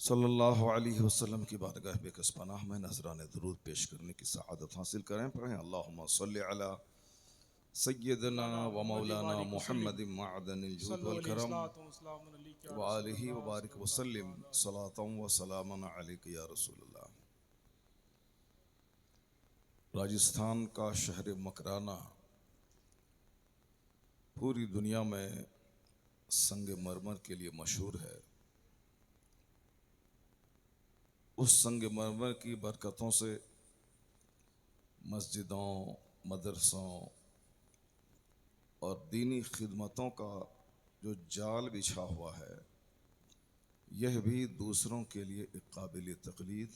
सल्लल्लाहु अलैहि वसल्लम की बारगाह बेकसपनाह में नजरान दुरूद पेश करने की सआदत हासिल करें। पढ़ें अल्लाहुम्मा सल्लि अला सय्यदना मौलाना व मोहम्मद मौलाना बारिक वसल्लिम मुहम्मदिन मअदनिल जूद सल्लु वल अलैहि करम सलातो वस्सलाम अलैका या व आलिहि व रसूलल्लाह बारिक सल्लल्लाहु वसल्लिम तआला अलैहि वसल्लम। सलातम व सलामन अलैका या रसूलल्लाह। राजस्थान का शहर मकराना पूरी दुनिया में संग मरमर के लिए मशहूर है। उस संग मरमर की बरकतों से मस्जिदों, मदरसों और दीनी खिदमतों का जो जाल बिछा हुआ है, यह भी दूसरों के लिए एक काबिल तक़लीद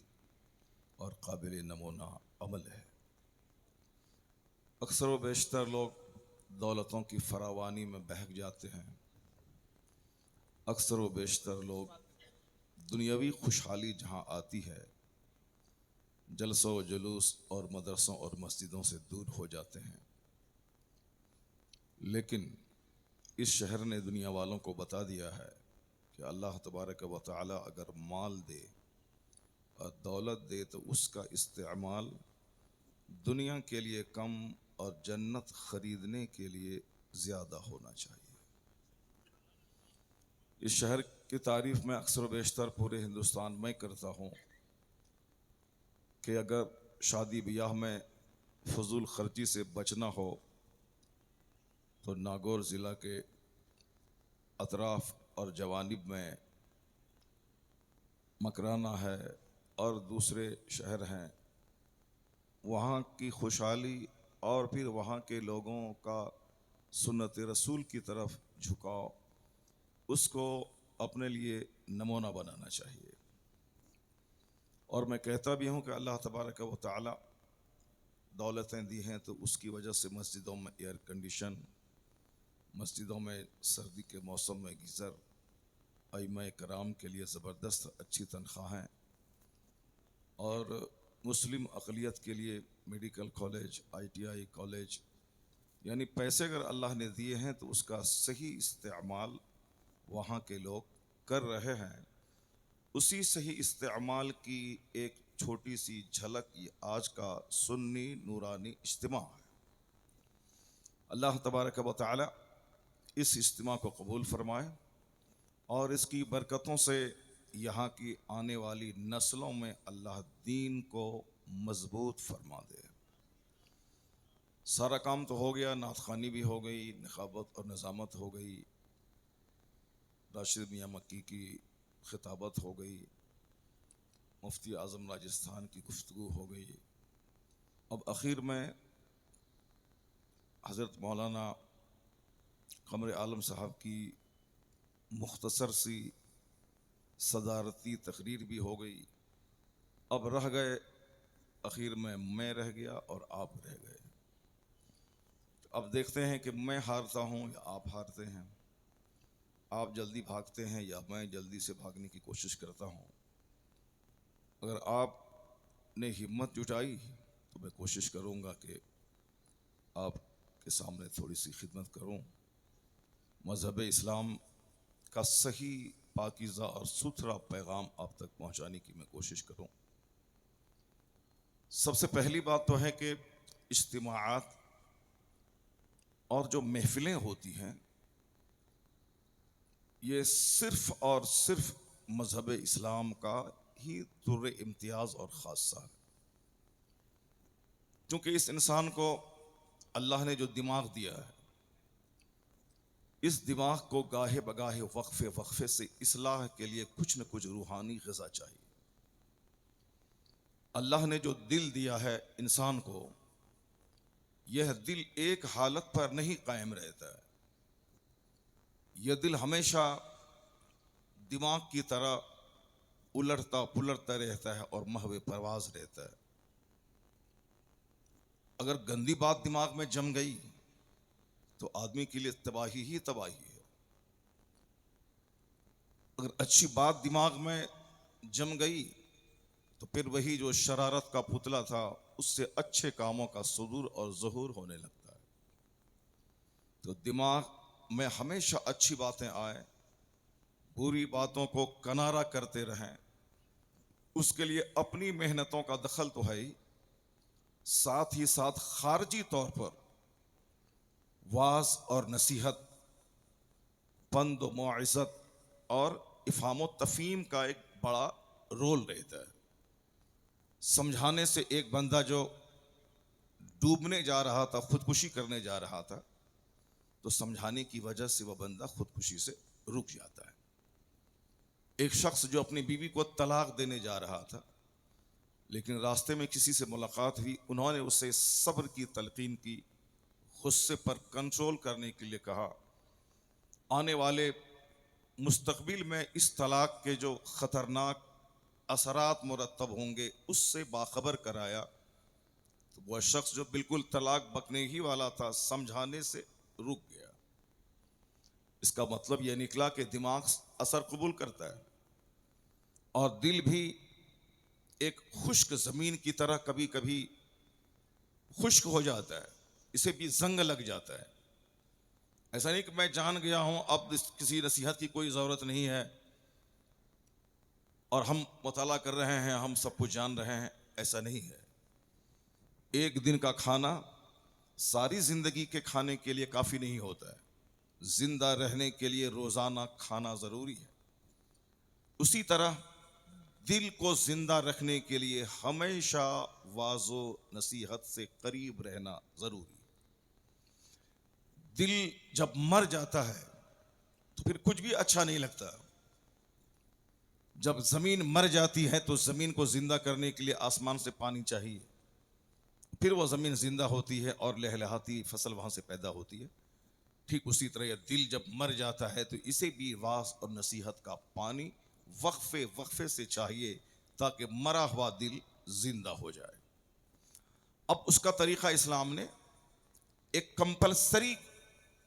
और काबिल नमूना अमल है। अक्सर व बेशतर लोग दौलतों की फरावानी में बहक जाते हैं। अक्सर व बेशतर लोग दुनियावी खुशहाली जहाँ आती है, जलसों जुलूस और मदरसों और मस्जिदों से दूर हो जाते हैं। लेकिन इस शहर ने दुनिया वालों को बता दिया है कि अल्लाह तबारक व तआला अगर माल दे और दौलत दे तो उसका इस्तेमाल दुनिया के लिए कम और जन्नत खरीदने के लिए ज़्यादा होना चाहिए। इस शहर की तारीफ मैं अक्सर बेशतर पूरे हिंदुस्तान में करता हूँ कि अगर शादी ब्याह में फजूल खर्ची से बचना हो तो नागौर ज़िला के अतराफ़ और जवानिब में मकराना है और दूसरे शहर हैं, वहाँ की खुशहाली और फिर वहाँ के लोगों का सुन्नत रसूल की तरफ झुकाव, उसको अपने लिए नमूना बनाना चाहिए। और मैं कहता भी हूँ कि अल्लाह तबारक व तआला दौलतें दी हैं तो उसकी वजह से मस्जिदों में एयर कंडीशन, मस्जिदों में सर्दी के मौसम में गीज़र, अइम्मा कराम के लिए ज़बरदस्त अच्छी तनख्वाहें और मुस्लिम अक़लियत के लिए मेडिकल कॉलेज, ITI कॉलेज, यानी पैसे अगर अल्लाह ने दिए हैं तो उसका सही इस्तेमाल वहाँ के लोग कर रहे हैं। उसी सही इस्तेमाल की एक छोटी सी झलक ये आज का सुन्नी नूरानी इज्तिमा है। अल्लाह तबारक व तआला इस इज्तिमा को कबूल फरमाए और इसकी बरकतों से यहाँ की आने वाली नस्लों में अल्लाह दीन को मजबूत फरमा दे। सारा काम तो हो गया, नात ख़ानी भी हो गई, निखाबत और निज़ामत हो गई, राशिद मियाँ मक्की की खिताबत हो गई, मुफ्ती आज़म राजस्थान की गुफ्तगू हो गई। अब आखिर में हज़रत मौलाना क़मर आलम साहब की मुख्तसर सी सदारती तकरीर भी हो गई। अब रह गए, आखिर में मैं रह गया और आप रह गए। अब देखते हैं कि मैं हारता हूँ या आप हारते हैं, आप जल्दी भागते हैं या मैं जल्दी से भागने की कोशिश करता हूँ। अगर आपने हिम्मत जुटाई तो मैं कोशिश करूँगा कि आपके सामने थोड़ी सी खिदमत करूँ, मज़हब इस्लाम का सही पाकीज़ा और सुथरा पैगाम आप तक पहुँचाने की मैं कोशिश करूँ। सबसे पहली बात तो है कि इज्तिमाआत और जो महफिलें होती हैं ये सिर्फ और सिर्फ मज़हब इस्लाम का ही तुर्रे इम्तियाज़ और ख़ासा है। क्योंकि इस इंसान को अल्लाह ने जो दिमाग दिया है, इस दिमाग को गाहे बगाहे वक्फे वक्फे से इस्लाह के लिए कुछ न कुछ रूहानी ग़िज़ा चाहिए। अल्लाह ने जो दिल दिया है इंसान को, यह दिल एक हालत पर नहीं कायम रहता है। यह दिल हमेशा दिमाग की तरह उलटता पुलटता रहता है और महवे परवाज रहता है। अगर गंदी बात दिमाग में जम गई तो आदमी के लिए तबाही ही तबाही है। अगर अच्छी बात दिमाग में जम गई तो फिर वही जो शरारत का पुतला था उससे अच्छे कामों का सुदूर और ज़हूर होने लगता है। तो दिमाग में हमेशा अच्छी बातें आए, बुरी बातों को किनारा करते रहें, उसके लिए अपनी मेहनतों का दखल तो है ही, साथ ही साथ खारजी तौर पर वाज और नसीहत, बंद व मौइज़त और इफ़हाम व तफ़हीम का एक बड़ा रोल रहता है। समझाने से एक बंदा जो डूबने जा रहा था, खुदकुशी करने जा रहा था, तो समझाने की वजह से वह बंदा खुदकुशी से रुक जाता है। एक शख्स जो अपनी बीवी को तलाक देने जा रहा था, लेकिन रास्ते में किसी से मुलाकात हुई, उन्होंने उसे सब्र की तलकीन की, गुस्से पर कंट्रोल करने के लिए कहा, आने वाले मुस्तकबिल में इस तलाक के जो ख़तरनाक असरात मुरतब होंगे उससे बाखबर कराया। तो वह शख्स जो बिल्कुल तलाक बकने ही वाला था, समझाने से रुक गया। इसका मतलब यह निकला कि दिमाग असर कबूल करता है और दिल भी एक खुश्क ज़मीन की तरह कभी कभी खुश्क हो जाता है, इसे भी जंग लग जाता है। ऐसा नहीं कि मैं जान गया हूं, अब किसी नसीहत की कोई ज़रूरत नहीं है और हम मुताला कर रहे हैं, हम सब कुछ जान रहे हैं। ऐसा नहीं है। एक दिन का खाना सारी जिंदगी के खाने के लिए काफ़ी नहीं होता है। जिंदा रहने के लिए रोज़ाना खाना ज़रूरी है। उसी तरह दिल को जिंदा रखने के लिए हमेशा वाज़ो नसीहत से करीब रहना ज़रूरी है। दिल जब मर जाता है तो फिर कुछ भी अच्छा नहीं लगता। जब ज़मीन मर जाती है तो ज़मीन को जिंदा करने के लिए आसमान से पानी चाहिए, फिर वह ज़मीन जिंदा होती है और लहलहाती फसल वहाँ से पैदा होती है। ठीक उसी तरह यह दिल जब मर जाता है तो इसे भी वास और नसीहत का पानी वक्फे वक्फे से चाहिए, ताकि मरा हुआ दिल जिंदा हो जाए। अब उसका तरीका इस्लाम ने एक कंपलसरी,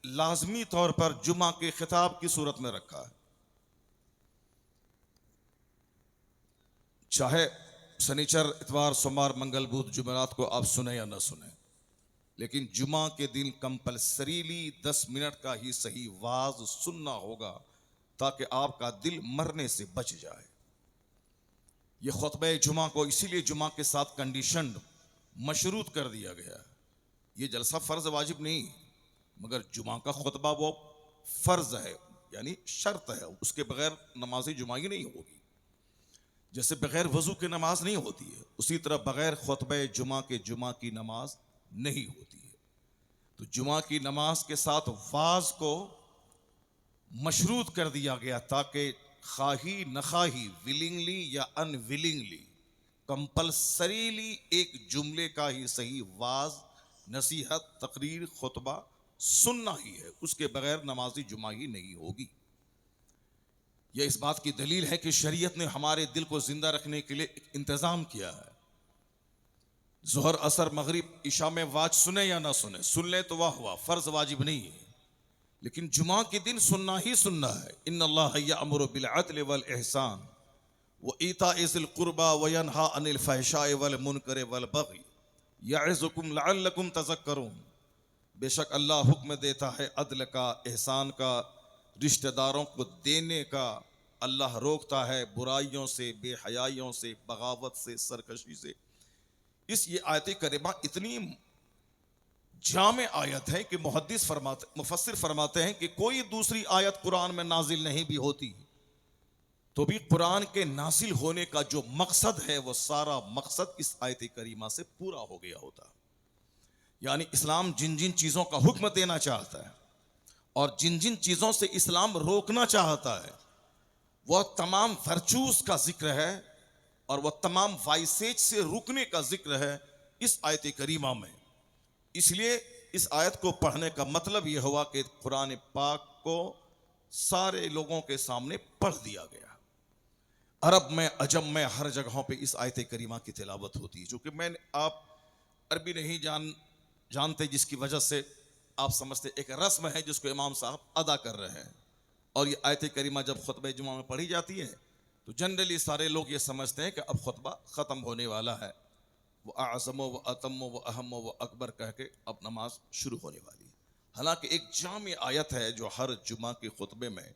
लाजमी तौर पर जुमा के खिताब की सूरत में रखा है। चाहे शनिचर, इतवार, सोमवार, मंगल, बुध, जुमेरात को आप सुने या न सुने, लेकिन जुमा के दिन कंपलसरीली 10 मिनट का ही सही वाज सुनना होगा, ताकि आपका दिल मरने से बच जाए। यह खुतबे जुमा को इसीलिए जुमा के साथ कंडीशन मशरूत कर दिया गया। ये जलसा फ़र्ज वाजिब नहीं, मगर जुमा का खुतबा वो फ़र्ज है, यानी शर्त है। उसके बगैर नमाज जुमा ही नहीं होगी। जैसे बगैर वज़ू के नमाज नहीं होती है, उसी तरह बगैर खुतबे जुमा के जुमा की नमाज नहीं होती है। तो जुमा की नमाज के साथ वाज को मशरूत कर दिया गया, ताकि खाही नखाही, विलिंगली या अनविलिंगली, कंपलसरीली एक जुमले का ही सही वाज, नसीहत, तकरीर, खुतबा सुनना ही है। उसके बगैर नमाजी जुमा ही नहीं होगी। यह इस बात की दलील है कि शरीयत ने हमारे दिल को जिंदा रखने के लिए एक इंतजाम किया है। जोहर, असर, मगरिब, इशा में वाज सुने या ना सुने, सुन ले तो वाह हुआ, फर्ज वाजिब नहीं है, लेकिन जुमा के दिन सुनना ही सुनना है। इन्नल्लाह यअमुरु बिल अदल वल इहसान व ईताइ ज़िल कुर्बा व यनहा अनिल फहशाइ वल मुनकर वल बगी यअज़ुकुम लअल्लकुम तज़क्करून। बेशक अल्लाह हुक्म देता है अदल का, एहसान का, रिश्तेदारों को देने का। अल्लाह रोकता है बुराइयों से, बेहयाइयों से, बगावत से, सरकशी से। इस ये आयत करीमा इतनी जामे आयत है कि मुफस्सिर फरमाते हैं कि कोई दूसरी आयत कुरान में नाजिल नहीं भी होती तो भी कुरान के नाजिल होने का जो मकसद है वो सारा मकसद इस आयत करीमा से पूरा हो गया होता। यानी इस्लाम जिन जिन चीज़ों का हुक्म देना चाहता है और जिन जिन चीज़ों से इस्लाम रोकना चाहता है, वह तमाम वर्चूज का जिक्र है और वह तमाम वाइसेज से रुकने का जिक्र है इस आयत करीमा में। इसलिए इस आयत को पढ़ने का मतलब यह हुआ कि कुरान पाक को सारे लोगों के सामने पढ़ दिया गया। अरब में, अजम में, हर जगहों पे इस आयत करीमा की तिलावत होती है। चूँकि आप अरबी नहीं जानते, जिसकी वजह से आप समझते एक रस्म है जिसको इमाम साहब अदा कर रहे हैं। और ये आयत करीमा जब खुतबे जुमा में पढ़ी जाती है तो जनरली सारे लोग ये समझते हैं कि अब खुतबा ख़त्म होने वाला है, वो आज़मो व अतमो व अहमो व अकबर कह के अब नमाज शुरू होने वाली है। हालांकि एक जामी आयत है जो हर जुमा के खुतबे में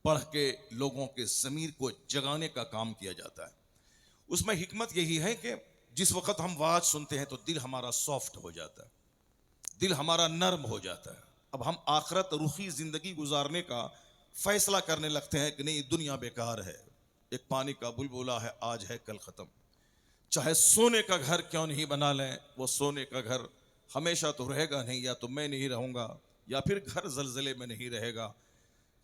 पढ़ के लोगों के ज़मीर को जगाने का काम किया जाता है। उसमें हिकमत यही है कि जिस वक्त हम वाज सुनते हैं तो दिल हमारा सॉफ्ट हो जाता है, दिल हमारा नर्म हो जाता है। अब हम आखरत रुखी जिंदगी गुजारने का फैसला करने लगते हैं कि नहीं, दुनिया बेकार है, एक पानी का बुलबुला है, आज है कल खत्म। चाहे सोने का घर क्यों नहीं बना लें, वो सोने का घर हमेशा तो रहेगा नहीं, या तो मैं नहीं रहूंगा या फिर घर जलजले में नहीं रहेगा।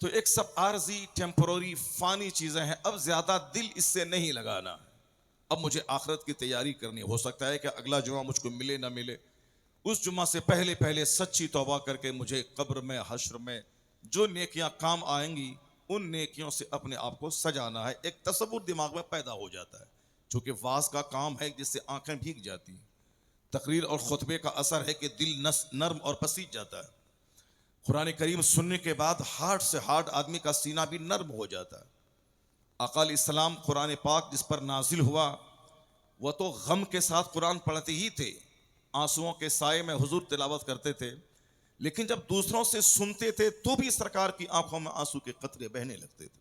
तो एक सब आर्जी टेम्पोररी फानी चीजें हैं, अब ज्यादा दिल इससे नहीं लगाना है। अब मुझे आखिरत की तैयारी करनी, हो सकता है कि अगला जुमा मुझको मिले ना मिले, उस जुमा से पहले पहले सच्ची तौबा करके मुझे कब्र में हश्र में जो नेकियां काम आएंगी उन नेकियों से अपने आप को सजाना है। एक तसव्वुर दिमाग में पैदा हो जाता है, चूंकि वाज का काम है जिससे आंखें भीग जाती हैं। तकरीर और खुतबे का असर है कि दिल नर्म और पसीज जाता है। कुरान करीम सुनने के बाद हार्ट से हार्ट आदमी का सीना भी नर्म हो जाता है। आका अलैहिस्सलाम कुरान पाक जिस पर नाजिल हुआ वह तो गम के साथ कुरान पढ़ते ही थे, आंसुओं के साए में हुजूर तिलावत करते थे, लेकिन जब दूसरों से सुनते थे तो भी सरकार की आंखों में आंसू के कतरे बहने लगते थे।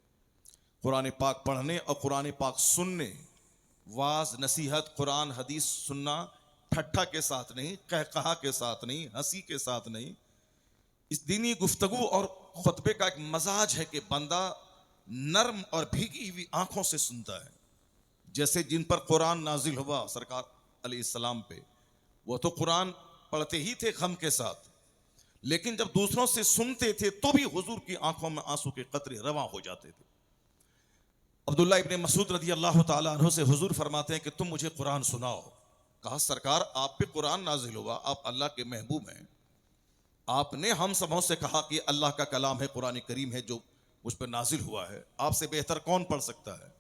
कुरान पाक पढ़ने और कुरान पाक सुनने, वाज नसीहत कुरान हदीस सुनना ठट्ठा के साथ नहीं, कहकहा के साथ नहीं, हंसी के साथ नहीं, इस दीनी गुफ्तगू और खुतबे का एक मजाज है कि बंदा नर्म और भीगी हुई आंखों से सुनता है। जैसे जिन पर कुरान नाजिल हुआ सरकार अलैहिस्सलाम पे, वो तो कुरान पढ़ते ही थे गम के साथ, लेकिन जब दूसरों से सुनते थे तो भी हुजूर की आंखों में आंसू के कतरे रवा हो जाते थे। अब्दुल्लाह इब्ने मसूद रज़ी अल्लाह ताला अन्हु से हुजूर फरमाते हैं कि तुम मुझे कुरान सुनाओ। कहा सरकार आप पे कुरान नाजिल हुआ, आप अल्लाह के महबूब हैं, आपने हम सबों से कहा कि अल्लाह का कलाम है, कुरान करीम है जो मुझ पर नाजिल हुआ है, आपसे बेहतर कौन पढ़ सकता है।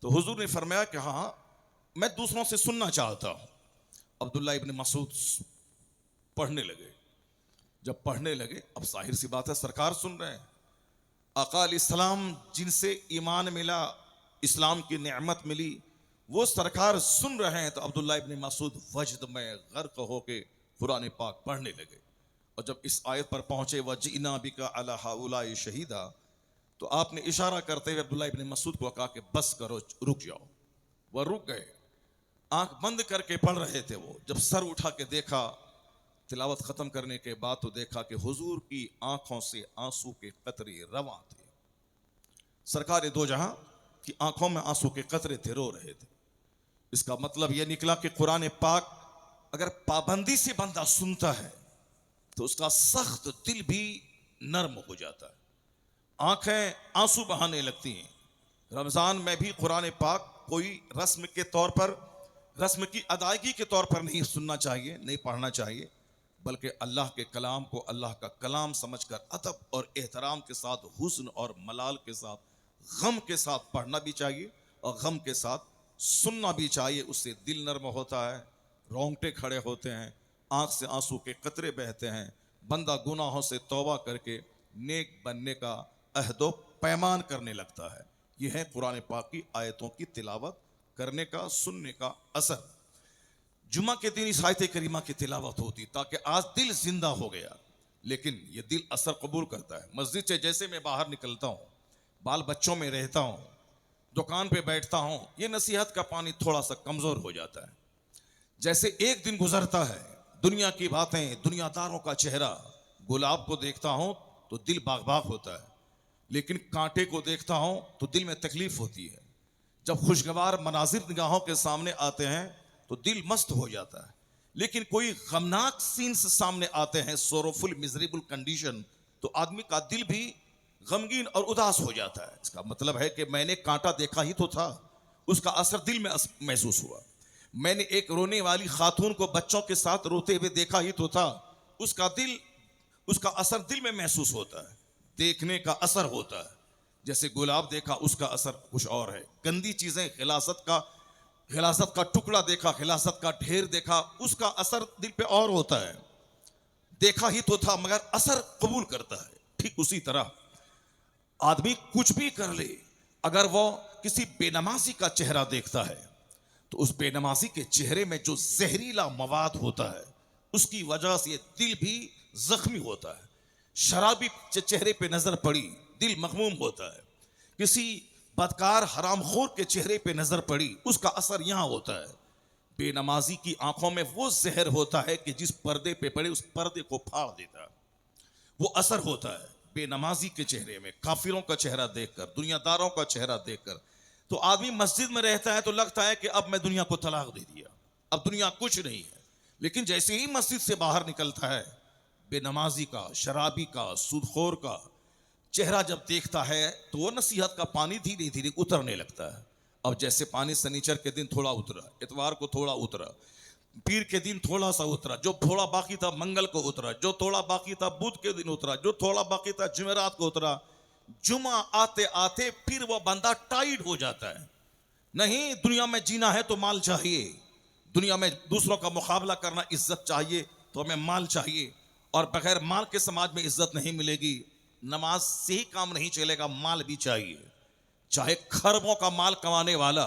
तो हुजूर ने फरमाया कि हाँ मैं दूसरों से सुनना चाहता हूँ। अब्दुल्लाह इब्ने मसूद पढ़ने लगे। जब पढ़ने लगे, अब जाहिर सी बात है सरकार सुन रहे हैं, आका अलैहिस्सलाम जिनसे ईमान मिला, इस्लाम की नेमत मिली, वो सरकार सुन रहे हैं। तो अब्दुल्लाह इब्ने मसूद वजद में गर्क होके कुरान पाक पढ़ने लगे। और जब इस आयत पर पहुंचे वजीना बिका अला हाउलाई शहीदा, तो आपने इशारा करते हुए अब्दुल्लाह इब्ने मसूद को कहा कि बस करो, रुक जाओ। वह रुक गए, आंख बंद करके पढ़ रहे थे। वो जब सर उठा के देखा तिलावत खत्म करने के बाद, तो देखा कि हुजूर की आंखों से आंसू के कतरे रवा थे। सरकार दो जहां की आंखों में आंसू के कतरे थे, रो रहे थे। इसका मतलब यह निकला कि कुरान पाक अगर पाबंदी से बंदा सुनता है तो उसका सख्त दिल भी नर्म हो जाता है, आंखें आंसू बहाने लगती हैं। रमजान में भी कुरान पाक कोई रस्म के तौर पर, रस्म की अदायगी के तौर पर नहीं सुनना चाहिए, नहीं पढ़ना चाहिए, बल्कि अल्लाह के कलाम को अल्लाह का कलाम समझकर अदब और एहतराम के साथ, हुस्न और मलाल के साथ, गम के साथ पढ़ना भी चाहिए और गम के साथ सुनना भी चाहिए। उससे दिल नर्म होता है, रोंगटे खड़े होते हैं, आंख से आंसू के कतरे बहते हैं, बंदा गुनाहों से तौबा करके नेक बनने का अहदो पैमान करने लगता है। यह है कुरान पाक की आयतों की तिलावत करने का, सुनने का असर। जुमा के दिन इस आयत करीमा की तिलावत होती ताकि आज दिल जिंदा हो गया, लेकिन यह दिल असर कबूल करता है। मस्जिद से जैसे मैं बाहर निकलता हूँ, बाल बच्चों में रहता हूँ, दुकान पे बैठता हूँ, ये नसीहत का पानी थोड़ा सा कमजोर हो जाता है। जैसे एक दिन गुजरता है, दुनिया की बातें, दुनियादारों का चेहरा, गुलाब को देखता हूं तो दिल बाग बाग होता है, लेकिन कांटे को देखता हूं तो दिल में तकलीफ होती है। जब खुशगवार मनाजिर निगाहों के सामने आते हैं तो दिल मस्त हो जाता है, लेकिन कोई गमनाक सीन्स सामने आते हैं, सोरोफुल मिजरेबल कंडीशन, तो आदमी का दिल भी गमगीन और उदास हो जाता है। इसका मतलब है कि मैंने कांटा देखा ही तो था, उसका असर दिल में महसूस हुआ। मैंने एक रोने वाली खातून को बच्चों के साथ रोते हुए देखा ही तो था, उसका असर दिल में महसूस होता है। देखने का असर होता है। जैसे गुलाब देखा, उसका असर कुछ और है। गंदी चीजें, खिलासत का टुकड़ा देखा, खिलासत का ढेर देखा, उसका असर दिल पे और होता है। देखा ही तो था मगर असर कबूल करता है। ठीक उसी तरह आदमी कुछ भी कर ले, अगर वो किसी बेनमाजी का चेहरा देखता है तो उस बेनमाजी के चेहरे में जो जहरीला मवाद होता है उसकी वजह से दिल भी जख्मी होता है। शराबी चेहरे पे नजर पड़ी, दिल मखमूम होता है। किसी बदकार हरामखोर के चेहरे पे नजर पड़ी, उसका असर यहां होता है। बेनमाजी की आंखों में वो जहर होता है कि जिस पर्दे पे पड़े उस पर्दे को फाड़ देता है, वो असर होता है बेनमाजी के चेहरे में। काफिरों का चेहरा देखकर, दुनियादारों का चेहरा देखकर, तो आदमी मस्जिद में रहता है तो लगता है कि अब मैं दुनिया को तलाक दे दिया, अब दुनिया कुछ नहीं है। लेकिन जैसे ही मस्जिद से बाहर निकलता है, बेनमाजी का, शराबी का, सूदखोर का चेहरा जब देखता है तो वो नसीहत का पानी धीरे धीरे उतरने लगता है। अब जैसे पानी शनिचर के दिन थोड़ा उतरा, इतवार को थोड़ा उतरा, पीर के दिन थोड़ा सा उतरा, जो थोड़ा बाकी था मंगल को उतरा, जो थोड़ा बाकी था बुध के दिन उतरा, जो थोड़ा बाकी था जुमेरात को उतरा। जुमा आते आते फिर वो बंदा टाइट हो जाता है। नहीं, दुनिया में जीना है तो माल चाहिए, दुनिया में दूसरों का मुकाबला करना इज्जत चाहिए तो हमें माल चाहिए, और बगैर माल के समाज में इज्जत नहीं मिलेगी। नमाज से ही काम नहीं चलेगा, माल भी चाहिए। चाहे खरबों का माल कमाने वाला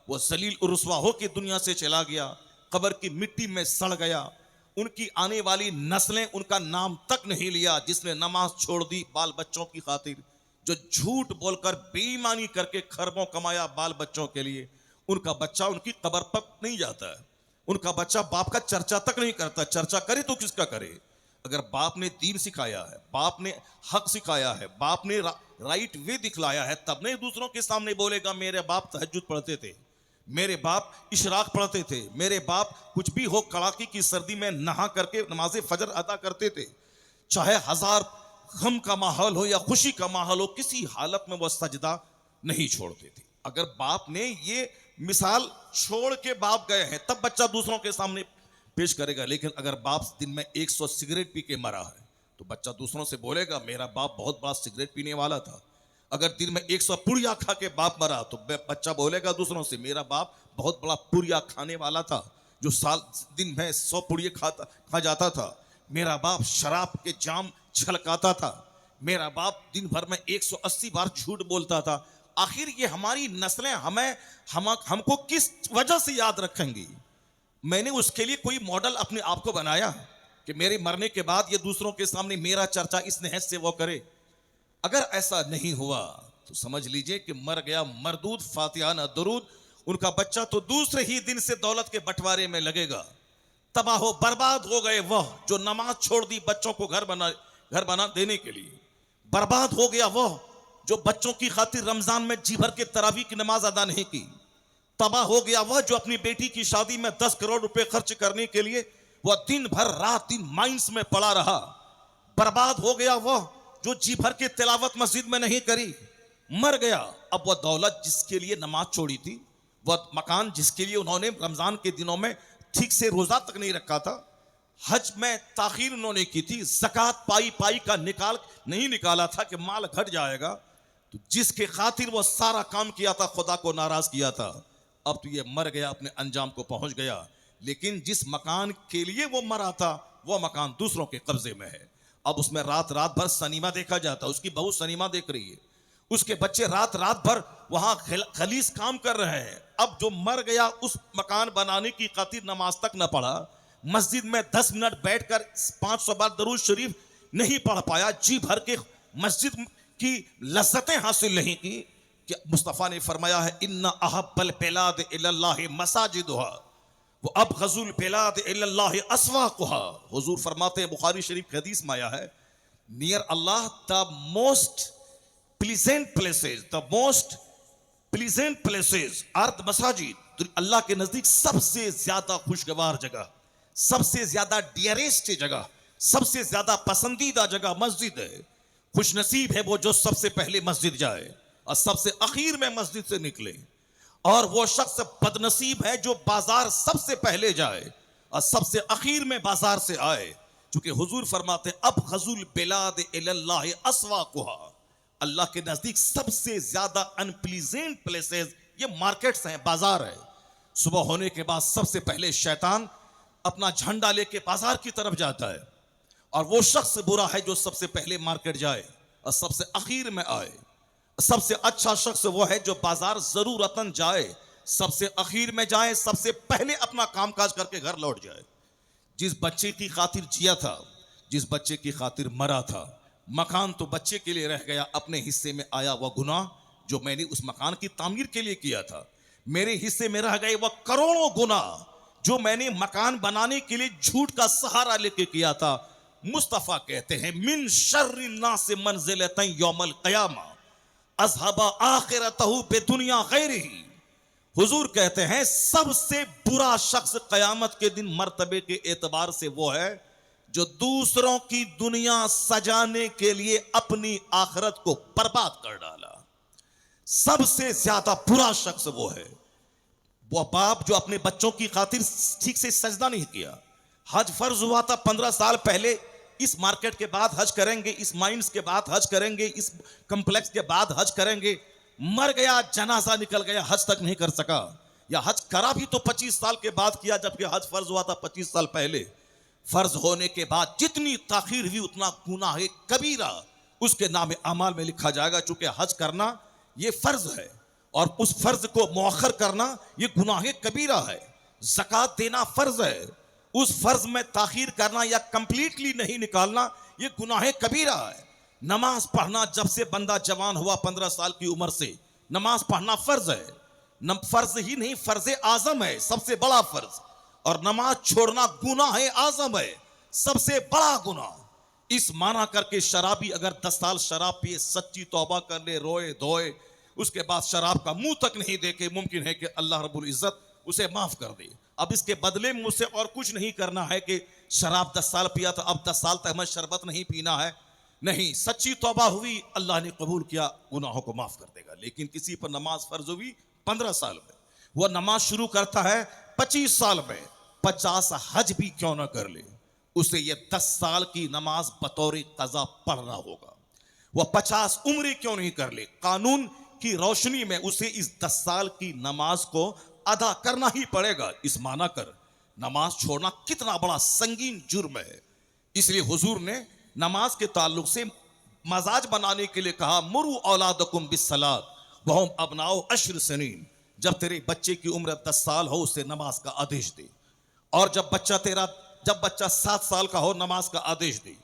वो जलील और रुसवा हो के दुनिया से चला गया, कब्र की मिट्टी में सड़ गया, उनकी आने वाली नस्लें उनका नाम तक नहीं लिया, जिसने नमाज छोड़ दी बाल बच्चों की खातिर, जो झूठ बोलकर बेईमानी करके खरबों कमाया बाल बच्चों के लिए, उनका बच्चा उनकी कब्र पर नहीं जाता है, उनका बच्चा बाप का चर्चा तक नहीं करता। चर्चा करे तो किसका करे? अगर बाप ने दीन सिखाया है, बाप ने हक सिखाया है, बाप ने राइट वे दिखलाया है, तब नहीं दूसरों के सामने बोलेगा मेरे बाप तहज्जुद पढ़ते थे, मेरे बाप इशराक पढ़ते थे, मेरे बाप कुछ भी हो कड़ाके की सर्दी में नहा करके नमाज फजर अदा करते थे। चाहे हजार गम का माहौल हो या खुशी का माहौल हो, किसी हालत में वो सजदा नहीं छोड़ते थे। अगर बाप ने ये मिसाल छोड़ के बाप गए हैं तब बच्चा दूसरों के सामने पेश करेगा। लेकिन अगर बाप दिन में 100 सिगरेट पी के मरा है तो बच्चा दूसरों से बोलेगा मेरा बाप बहुत बड़ा सिगरेट पीने वाला था। अगर दिन में 100 पुड़िया खा के बाप मरा तो बच्चा बोलेगा दूसरों से मेरा बाप बहुत बड़ा पुड़िया खाने वाला था, जो साल दिन में 100 पुड़िया खा जाता था। मेरा बाप शराब के जाम छलकाता था, मेरा बाप दिन भर में 180 बार झूठ बोलता था। आखिर ये हमारी नस्लें हमको किस वजह से याद रखेंगी? मैंने उसके लिए कोई मॉडल अपने आप को बनाया कि मेरे मरने के बाद ये दूसरों के सामने मेरा चर्चा इस नहज से वो करे? अगर ऐसा नहीं हुआ तो समझ लीजिए कि मर गया मरदूद फातिहा न दरूद। उनका बच्चा तो दूसरे ही दिन से दौलत के बंटवारे में लगेगा। तबाह हो बर्बाद हो गए वह जो नमाज छोड़ दी बच्चों को घर बना देने के लिए। बर्बाद हो गया वह जो बच्चों की खातिर रमजान में जी भर के तरावी की नमाज अदा नहीं की। तबाह हो गया वह जो अपनी बेटी की शादी में 10 करोड़ रुपए खर्च करने के लिए वह दिन भर रात दिन माइंस में पड़ा रहा। बर्बाद हो गया वह जो जी भर के तिलावत मस्जिद में नहीं करी, मर गया। अब वह दौलत जिसके लिए नमाज छोड़ी थी, वह मकान जिसके लिए उन्होंने रमजान के दिनों में ठीक से रोजा तक नहीं रखा था, हज में ताखीर उन्होंने की थी, ज़कात पाई का नहीं निकाला था कि माल घट जाएगा, तो जिसके खातिर वह सारा काम किया था खुदा को नाराज किया था, अब तो ये मर गया, अपने अंजाम को पहुंच गया। लेकिन जिस मकान के लिए वो मरा था वह मकान दूसरों के कब्जे में है। अब उसमें रात भर सनीमा देखा जाता, उसकी बहू सनीमा देख रही है, उसके बच्चे रात भर वहां खलीस काम कर रहे हैं। अब जो मर गया उस मकान बनाने की खातिर नमाज तक न पढ़ा, मस्जिद में 10 मिनट बैठकर 500 बार दरूद शरीफ नहीं पढ़ पाया, जी भर के मस्जिद की लज्जतें हासिल नहीं की। कि मुस्तफ़ा ने फरमाया है इन्ना अहब्बल बिलाद इल्लल्लाहि मसाजिदुहा व अबग़ज़ुल बिलाद इल्लल्लाहि अस्वाक़ुहा। हुजूर फरमाते हैं, बुखारी शरीफ की हदीस में आया है, near Allah the most pleasant places are the masajid. अल्लाह के नजदीक सबसे ज्यादा खुशगवार जगह, सबसे ज्यादा डियरेस्ट जगह, सबसे ज्यादा पसंदीदा जगह मस्जिद है। खुशनसीब है वो जो सबसे पहले मस्जिद जाए और सबसे आखिर में मस्जिद से निकले, और वो शख्स बदनसीब है जो बाजार सबसे पहले जाए और सबसे आखिर में बाजार से आए। चूंकि हुजूर फरमाते हैं अब गजुल बिलाद इल्लल्लाहि अस्वाक़ुहा, अल्लाह के नजदीक सबसे ज्यादा अनप्लीजेंट प्लेसेस ये मार्केट्स हैं, बाजार है। सुबह होने के बाद सबसे पहले शैतान अपना झंडा लेके बाजार की तरफ जाता है, और वो शख्स बुरा है जो सबसे पहले मार्केट जाए और सबसे आखिर में आए। सबसे अच्छा शख्स वो है जो बाजार जरूरतन जाए, सबसे आखिर में जाए, सबसे पहले अपना कामकाज करके घर लौट जाए। जिस बच्चे की खातिर जिया था, जिस बच्चे की खातिर मरा था, मकान तो बच्चे के लिए रह गया, अपने हिस्से में आया वह गुनाह जो मैंने उस मकान की तामीर के लिए किया था, मेरे हिस्से में रह गए वह करोड़ों गुना जो मैंने मकान बनाने के लिए झूठ का सहारा लेके किया था। मुस्तफा कहते हैं मिन शर्रि नास मंजिलतन यौमल क़यामा अज़हबा आखिरतहु बिदुनिया गैरिही। हुजूर कहते हैं सबसे बुरा शख्स कयामत के दिन मर्तबे के एतबार से वो है जो दूसरों की दुनिया सजाने के लिए अपनी आखिरत को बर्बाद कर डाला। सबसे ज्यादा बुरा शख्स वो है, वो बाप जो अपने बच्चों की खातिर ठीक से सजदा नहीं किया। हज फर्ज हुआ था 15 साल पहले, इस मार्केट के बाद हज करेंगे, इस माइंस के बाद हज करेंगे, इस कम्प्लेक्स के बाद हज करेंगे। मर गया, जनाजा निकल गया, हज तक नहीं कर सका, या हज करा भी तो 25 साल के बाद किया, जबकि हज फर्ज हुआ था 25 साल पहले। फर्ज होने के बाद जितनी ताखीर हुई उतना गुनाह कबीरा उसके नाम अमाल में लिखा जाएगा। चूंकि हज करना ये फर्ज है और उस फर्ज को मौखर करना ये गुनाह कबीरा है। ज़कात देना फर्ज है, उस फर्ज में ताखीर करना या कंप्लीटली नहीं निकालना ये गुनाह कबीरा है। नमाज पढ़ना, जब से बंदा जवान हुआ 15 साल की उम्र से नमाज पढ़ना फर्ज है। फर्ज ही नहीं, फर्ज आजम है, सबसे बड़ा फर्ज। और नमाज छोड़ना गुनाह आजम है, सबसे बड़ा गुनाह। इस माना करके शराबी अगर 10 साल शराब पिए, सच्ची तौबा कर ले, रोए धोए, उसके बाद शराब का मुंह तक नहीं देखे, मुमकिन है कि अल्लाह रब्बुल इज्जत उसे माफ कर दे। अब इसके बदले में मुझसे और कुछ नहीं करना है कि शराब 10 साल पिया था, अब 10 साल तक हमें शरबत नहीं पीना है। नहीं, सच्ची तौबा हुई, अल्लाह ने कबूल किया, गुनाहों को माफ कर देगा। लेकिन किसी पर नमाज फर्ज हुई 15 साल में, वह नमाज शुरू करता है 25 साल में, 50 हज भी क्यों ना कर ले, उसे यह 10 साल की नमाज बतौर कज़ा पढ़ना होगा। वह 50 उम्र क्यों नहीं कर ले, कानून की रोशनी में उसे इस 10 साल की नमाज को अदा करना ही पड़ेगा। इस माना कर नमाज छोड़ना कितना बड़ा संगीन जुर्म है। इसलिए हुजूर ने नमाज के ताल्लुक से मजाज बनाने के लिए कहा, मुरु औलादकुम बिस्सलात वहुम अबनाओ अश्र सनीन। जब तेरे बच्चे की उम्र 10 साल हो उसे नमाज का आदेश दे, और जब बच्चा 7 साल का हो नमाज का आदेश दे।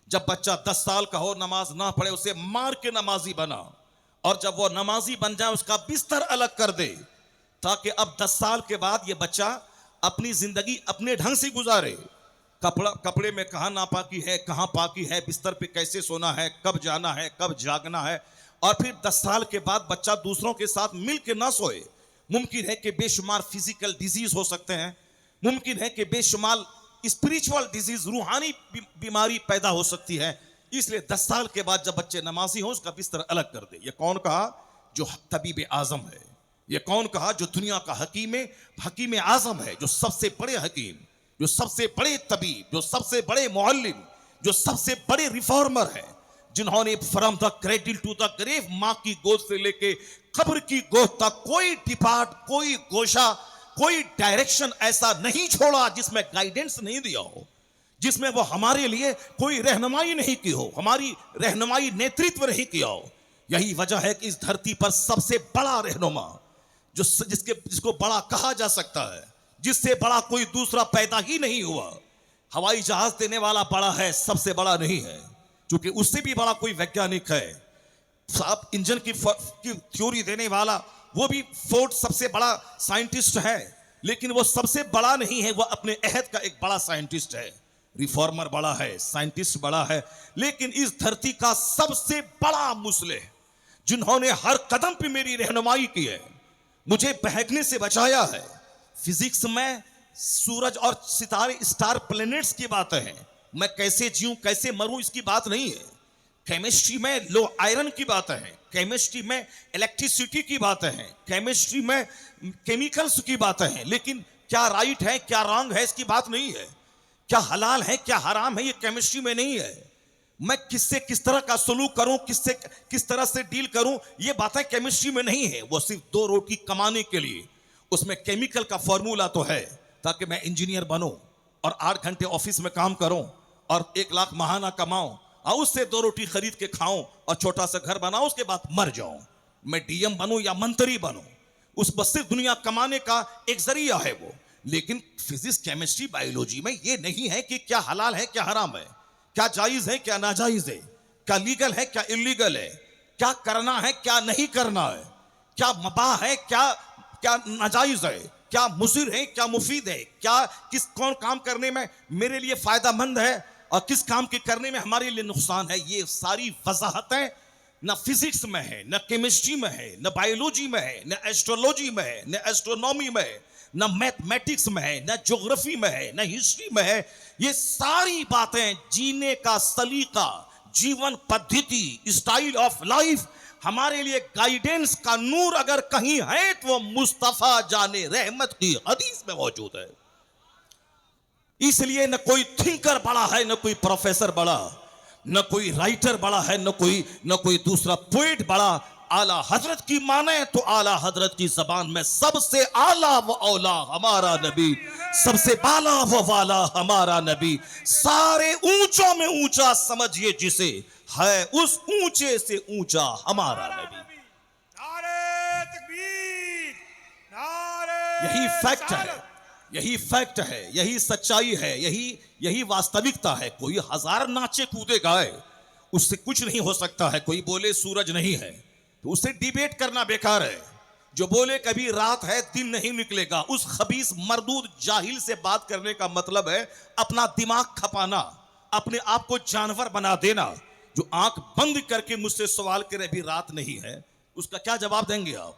जब बच्चा 10 साल का हो नमाज ना पढ़े उसे मार के नमाजी बना, और जब वो नमाजी बन जाए उसका बिस्तर अलग कर दे, ताकि अब 10 साल के बाद ये बच्चा अपनी जिंदगी अपने ढंग से गुजारे। कपड़े में कहाँ नापाकी है, कहाँ पाकी है, बिस्तर पे कैसे सोना है, कब जाना है, कब जागना है। और फिर 10 साल के बाद बच्चा दूसरों के साथ मिल के ना सोए। मुमकिन है कि बेशुमार फिजिकल डिजीज हो सकते हैं, मुमकिन है कि बेशुमार स्पिरिचुअल डिजीज, रूहानी बीमारी पैदा हो सकती है। इसलिए 10 साल के बाद जब बच्चे नमाजी हो उसका बिस्तर अलग कर दे। ये कौन कहा? जो तबीब आजम है। ये कौन कहा? जो दुनिया का हकीम आजम है, जो सबसे बड़े हकीम, जो सबसे बड़े तबीब, जो सबसे बड़े मुअल्लिम, जो सबसे बड़े रिफॉर्मर है, जिन्होंने from the cradle to the grave, मां की गोद से लेके कब्र की गोद तक कोई डिपार्ट, कोई गोशा, कोई डायरेक्शन ऐसा नहीं छोड़ा जिसमें गाइडेंस नहीं दिया हो, जिसमें वो हमारे लिए कोई रहनुमाई नहीं की हो, हमारी रहनुमाई नेतृत्व नहीं किया हो। यही वजह है कि इस धरती पर सबसे बड़ा रहनुमा, जिसको बड़ा कहा जा सकता है, जिससे बड़ा कोई दूसरा पैदा ही नहीं हुआ, हवाई जहाज देने वाला बड़ा है, सबसे बड़ा नहीं है, क्योंकि उससे भी बड़ा कोई वैज्ञानिक है। साहब इंजन की थ्योरी देने वाला वो भी फोर्ड सबसे बड़ा साइंटिस्ट है, लेकिन वो सबसे बड़ा नहीं है, वो अपने अहद का एक बड़ा साइंटिस्ट है। रिफॉर्मर बड़ा है, साइंटिस्ट बड़ा है, लेकिन इस धरती का सबसे बड़ा मुस्लिह, जिन्होंने हर कदम पे मेरी रहनुमाई की है, मुझे बहकने से बचाया है। फिजिक्स में सूरज और सितारे, स्टार प्लैनेट्स की बातें हैं, मैं कैसे जीऊं कैसे मरूं इसकी बात नहीं है। केमिस्ट्री में लो आयरन की बातें हैं, केमिस्ट्री में इलेक्ट्रिसिटी की बातें हैं, केमिस्ट्री में केमिकल्स की बातें हैं, लेकिन क्या राइट है क्या रॉन्ग है इसकी बात नहीं है। क्या हलाल है क्या हराम है ये केमिस्ट्री में नहीं है। मैं किससे किस तरह का सलूक करूं, किससे किस तरह से डील करूं, ये बातें केमिस्ट्री में नहीं है। वो सिर्फ 2 रोटी कमाने के लिए उसमें केमिकल का फॉर्मूला तो है, ताकि मैं इंजीनियर बनूं और 8 घंटे ऑफिस में काम करूं और 1 लाख महाना कमाऊं और उससे 2 रोटी खरीद के खाऊं और छोटा सा घर बनाऊं, उसके बाद मर जाऊं। मैं डीएम बनूं या मंत्री बनूं, उस बस सिर्फ दुनिया कमाने का एक जरिया है वो। लेकिन फिजिक्स केमिस्ट्री बायोलॉजी में ये नहीं है कि क्या हलाल है क्या हराम है, क्या जायज है क्या नाजायज है, क्या लीगल है क्या इलीगल है, क्या करना है क्या नहीं करना है, क्या मबा है क्या क्या नाजायज है, क्या मुसिर है क्या मुफीद है, क्या किस कौन काम करने में मेरे लिए फायदामंद है और किस काम के करने में हमारे लिए नुकसान है। ये सारी वजाहतें न फिजिक्स में है, न केमिस्ट्री में है, न बायोलॉजी में है, न एस्ट्रोलॉजी में है, न एस्ट्रोनॉमी में है, न मैथमेटिक्स में है, न ज्योग्राफी में है, न हिस्ट्री में है। ये सारी बातें जीने का सलीका, जीवन पद्धति, स्टाइल ऑफ लाइफ, हमारे लिए गाइडेंस का नूर अगर कहीं है तो वो मुस्तफा जाने रहमत की हदीस में मौजूद है। इसलिए न कोई थिंकर बड़ा है, न कोई प्रोफेसर बड़ा, न कोई राइटर बड़ा है, न कोई दूसरा पोएट बड़ा। आला हजरत की माने तो आला हजरत की जबान में सबसे आला व औला हमारा नबी, सबसे बाला व वाला हमारा नबी, सारे ऊंचों में ऊंचा समझिए जिसे, है उस ऊंचे से ऊंचा हमारा नबी। नारे तकबीर, नारे यही फैक्ट है, रिसालत। यही फैक्ट है, यही सच्चाई है, यही वास्तविकता है। कोई हजार नाचे कूदे गाए, उससे कुछ नहीं हो सकता है। कोई बोले सूरज नहीं है तो उससे डिबेट करना बेकार है। जो बोले कभी रात है दिन नहीं निकलेगा, उस खबीस मरदूद जाहिल से बात करने का मतलब है अपना दिमाग खपाना, अपने आप को जानवर बना देना। जो आंख बंद करके मुझसे सवाल करे भी रात नहीं है, उसका क्या जवाब देंगे आप?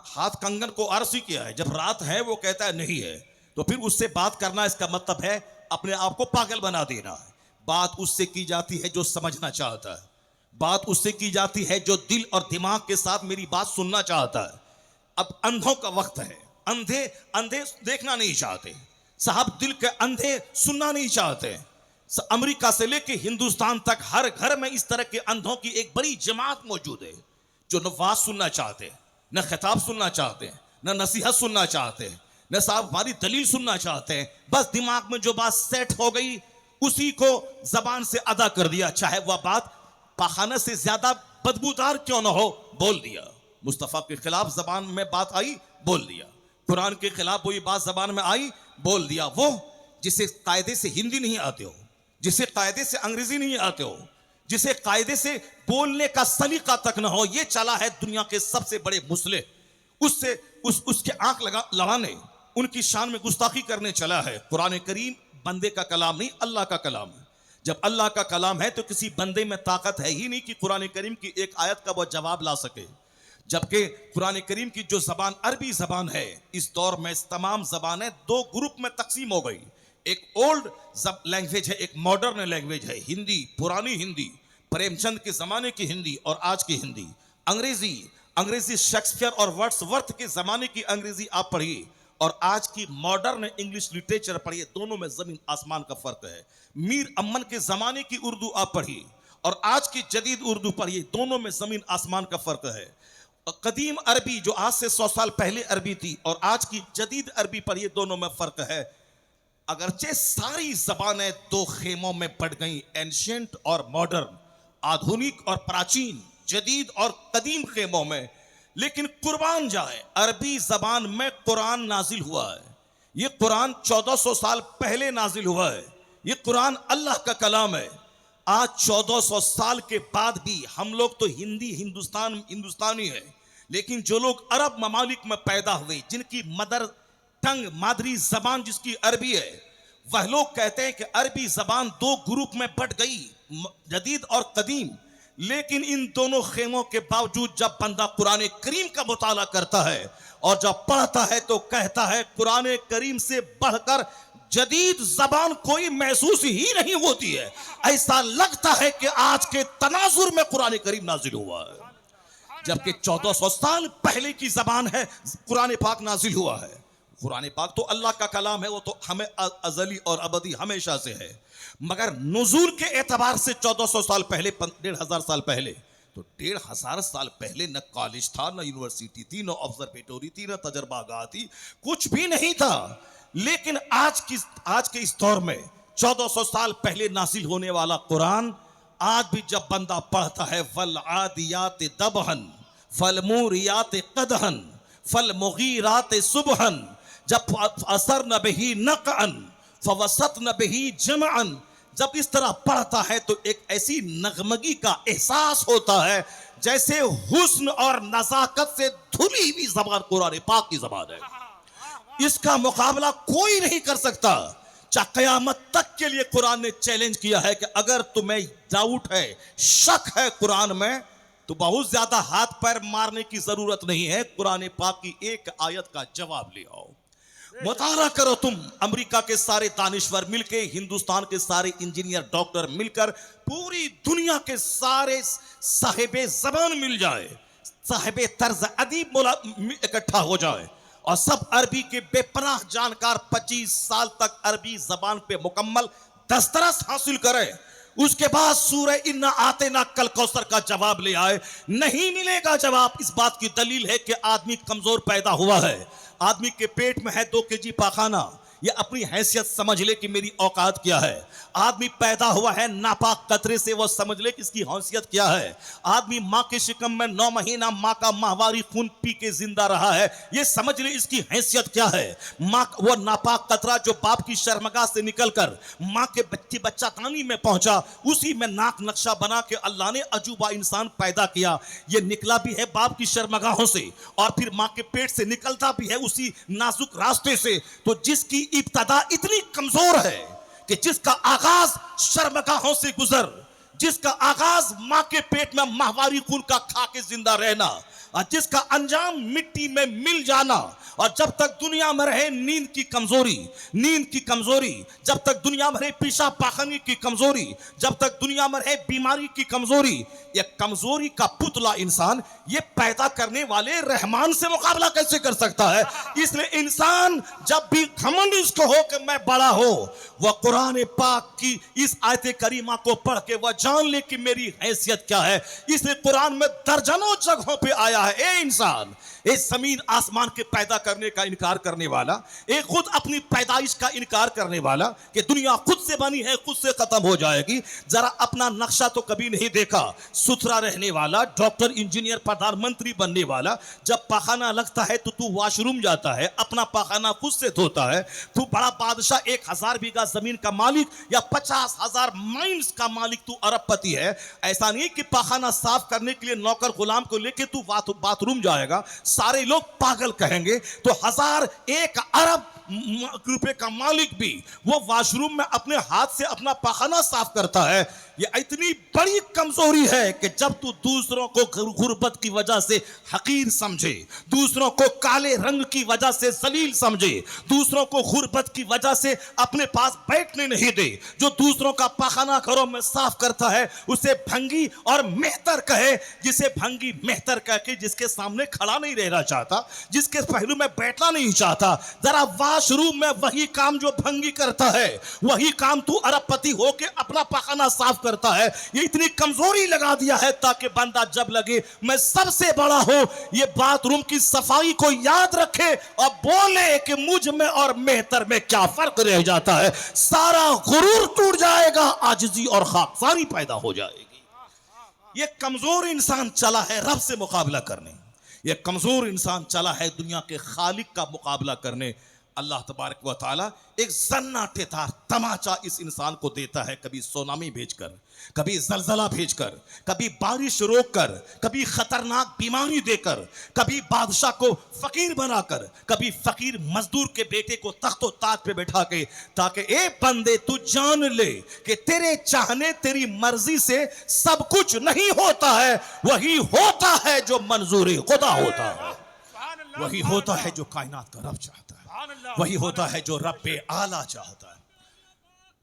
हाथ कंगन को आरसी किया है, जब रात है वो कहता है नहीं है, तो फिर उससे बात करना इसका मतलब है अपने आप को पागल बना देना है। बात उससे की जाती है जो समझना चाहता है, बात उससे की जाती है जो दिल और दिमाग के साथ मेरी बात सुनना चाहता है। अब अंधों का वक्त है, अंधे देखना नहीं चाहते साहब, दिल के अंधे सुनना नहीं चाहते। अमेरिका से लेके हिंदुस्तान तक हर घर में इस तरह के अंधों की एक बड़ी जमात मौजूद है जो न वाज सुनना चाहते, न खिताब सुनना चाहते, न नसीहत सुनना चाहते, न साहब हमारी दलील सुनना चाहते हैं। बस दिमाग में जो बात सेट हो गई उसी को जबान से अदा कर दिया, चाहे वह बात पाखाना से ज्यादा बदबूदार क्यों ना हो, बोल दिया। मुस्तफा के खिलाफ जबान में बात आई, बोल दिया। कुरान के खिलाफ कोई बात जबान में आई, बोल दिया। वो जिसे कायदे से हिंदी नहीं आते हो, जिसे कायदे से अंग्रेजी नहीं आते हो, जिसे कायदे से बोलने का सलीका तक ना हो, ये चला है दुनिया के सबसे बड़े मुसले, उससे उसके आंख लड़ाने, उनकी शान में गुस्ताखी करने चला है। कुरान करीम बंदे का कलाम नहीं, अल्लाह का कलाम है। जब अल्लाह का कलाम है तो किसी बंदे में ताकत है ही नहीं कि कुरान करीम की एक आयत का वह जवाब ला सके। जबकि कुरान करीम की जो जबान अरबी जबान है, इस दौर में तमाम जबानें दो ग्रुप में तकसीम हो गई। एक ओल्ड लैंग्वेज है, एक मॉडर्न लैंग्वेज है। हिंदी, पुरानी हिंदी, प्रेमचंद के जमाने की हिंदी और आज की हिंदी। अंग्रेजी शेक्सपियर और वर्ड्सवर्थ के जमाने की अंग्रेजी आप पढ़िए और आज की मॉडर्न इंग्लिश लिटरेचर पढ़िए, दोनों में जमीन आसमान का फर्क है। मीर अमन के जमाने की उर्दू आप पढ़िए और आज की जदीद उर्दू पढ़िए, दोनों में जमीन आसमान का फर्क है। कदीम अरबी जो आज से 100 साल पहले अरबी थी और आज की जदीद अरबी पढ़िए, दोनों में फर्क है। अगरचे सारी जबानें दो खेमों में पड़ गई, एंशिएंट और मॉडर्न, आधुनिक और प्राचीन, जदीद और कदीम खेमों में, लेकिन कुर्बान जाए अरबी जबान में कुरान नाजिल हुआ है। ये कुरान 1400 साल पहले नाजिल हुआ है। ये कुरान अल्लाह का कलाम है। आज 1400 साल के बाद भी हम लोग तो हिंदुस्तानी है, लेकिन जो लोग अरब ममालिक में पैदा हुए, जिनकी मदर टंग, मादरी जबान जिसकी अरबी है, वह लोग कहते हैं कि अरबी जबान दो ग्रुप में बट गई, जदीद और कदीम। लेकिन इन दोनों खेमों के बावजूद जब बंदा कुरान करीम का मुताला करता है और जब पढ़ता है तो कहता है कुरान करीम से बढ़कर जदीद जबान कोई महसूस ही नहीं होती है। ऐसा लगता है कि आज के तनाजुर में कुरान करीम नाजिल हुआ है, जबकि 1400 साल पहले की जबान है, कुरान पाक नाजिल हुआ है। कुरान पाक तो अल्लाह का कलाम है, वो तो हमें अजली और अबदी हमेशा से है, मगर नुज़ूल के एतबार से 1400 साल पहले, 1500 साल पहले, तो 1500 साल पहले न कॉलेज था, न यूनिवर्सिटी थी, न ऑब्जर्वेटरी थी, न तजर्बागाह थी, कुछ भी नहीं था। लेकिन आज के इस दौर में 1400 साल पहले नासिल होने वाला कुरान आज भी जब बंदा पढ़ता है, फल आदियात दबहन फल मूरियात कदहन फल मुगीरात सुबहन, जब असर न बही नक़अन फवसत न बही जमअन, जब इस तरह पढ़ता है तो एक ऐसी नगमगी का एहसास होता है जैसे हुस्न और नजाकत से धुली हुई जबान कुरान पाक की जबान है। इसका मुकाबला कोई नहीं कर सकता। चाहे कयामत तक के लिए कुरान ने चैलेंज किया है कि अगर तुम्हें डाउट है, शक है कुरान में, तो बहुत ज्यादा हाथ पैर मारने की जरूरत नहीं है, कुरान पाक की एक आयत का जवाब ले आओ। मुताला करो तुम। अमेरिका के सारे दानिश्वर मिलके, हिंदुस्तान के सारे इंजीनियर डॉक्टर मिलकर, पूरी दुनिया के सारे साहिबे जबान मिल जाए, साहिबे तर्ज अदीब इकट्ठा हो जाए और सब अरबी के बेपनाह जानकार 25 साल तक अरबी जबान पे मुकम्मल दस्तरस हासिल करें, उसके बाद सूरह इन्ना आते ना कल कौसर का जवाब ले आए, नहीं मिलेगा जवाब। इस बात की दलील है कि आदमी कमजोर पैदा हुआ है, आदमी के पेट में है 2 केजी पाखाना, ये अपनी हैसियत समझ ले कि मेरी औकात क्या है। आदमी पैदा हुआ है नापाक कतरे से, वो समझ ले कि इसकी हैसियत क्या है। आदमी माँ के शिकम में 9 महीना माँ का माहवारी खून पी के जिंदा रहा है, ये समझ ले इसकी हैसियत क्या है। माँ वो नापाक कतरा जो बाप की शर्मगाह से निकलकर माँ के बच्चा तानी में पहुंचा, उसी में नाक नक्शा बना के अल्लाह ने अजूबा इंसान पैदा किया। ये निकला भी है बाप की शर्मगाहों से और फिर माँ के पेट से निकलता भी है उसी नाजुक रास्ते से। तो जिसकी इब्तदा इतनी कमजोर है कि जिसका आगाज शर्मगाहों से गुजर, जिसका आगाज मां के पेट में माहवारी खून का खा के जिंदा रहना और जिसका अंजाम मिट्टी में मिल जाना, और जब तक दुनिया में रहे नींद की कमजोरी, जब तक दुनिया में रहे पेशाब पाखनी की कमजोरी, जब तक दुनिया में रहे बीमारी की कमजोरी, ये कमजोरी का पुतला इंसान ये पैदा करने वाले रहमान से मुकाबला कैसे कर सकता है। इसलिए इंसान जब भी घमंड इसको हो कि मैं बड़ा हो, वह कुरान पाक की इस आयत करीमा को पढ़ के वह जान ले कि मेरी हैसियत क्या है। इसलिए कुरान में दर्जनों जगहों पे आया है, ए इंसान, इस जमीन आसमान के पैदा करने का इनकार करने वाला, एक खुद अपनी पैदाइश का इनकार करने वाला कि दुनिया खुद से बनी है, खुद से खत्म हो जाएगी, जरा अपना नक्शा तो कभी नहीं देखा। सुथरा रहने वाला, डॉक्टर, इंजीनियर, प्रधानमंत्री बनने वाला, जब पाखाना लगता है तो तू वॉशरूम जाता है, अपना पाखाना खुद से धोता है। तू बड़ा बादशाह, 1000 बीघा जमीन का मालिक या 50,000 माइंस का मालिक, तू अरबपति है। ऐसा नहीं कि पाखाना साफ करने के लिए नौकर गुलाम को लेके तू बाथरूम जाएगा, सारे लोग पागल कहेंगे। तो 1 अरब रुपए का मालिक भी वो वॉशरूम में अपने हाथ से अपना पाखाना साफ करता है। ये इतनी बड़ी कमजोरी है कि जब तू दूसरों को गुर्बत की वजह से हकीर समझे, दूसरों को काले रंग की वजह से जलील समझे, दूसरों को गुर्बत की वजह से अपने पास बैठने नहीं दे, जो दूसरों का पाखाना घरों में साफ करता है उसे भंगी और मेहतर कहे, जिसे भंगी मेहतर कह के जिसके सामने खड़ा नहीं रहना चाहता, जिसके पहलू में बैठना नहीं चाहता, जरा वॉशरूम में वही काम जो भंगी करता है वही काम तू अरबपति होके अपना पाखाना साफ करता है। ये इतनी कमजोरी लगा दिया है ताकि बंदा जब लगे मैं सबसे बड़ा हूं, ये बाथरूम की सफाई को याद रखे और बोले कि मुझ में और मेहतर में क्या फर्क रह जाता है। सारा गुरूर टूट जाएगा, आजिजी और खाकसारी पैदा हो जाएगी। ये कमजोर इंसान चला है रब से मुकाबला करने, ये कमजोर इंसान चला है दुनिया के खालिक का मुकाबला करने। अल्लाह तबारक व तआला एक सन्नाटेदार तमाचा इस इंसान को देता है, कभी सुनामी भेजकर, कभी जलजला भेजकर, कभी बारिश रोककर, कभी खतरनाक बीमारी देकर, कभी बादशाह को फकीर बनाकर, कभी फकीर मजदूर के बेटे को तख्तो ताज पे बैठा के, ताकि ए बंदे तू जान ले कि तेरे चाहने तेरी मर्जी से सब कुछ नहीं होता है, वही होता है जो मंजूरी खुदा होता है, वही होता है जो कायनात का रब चाहता है, वही होता है जो रब्बे आला चाहता है,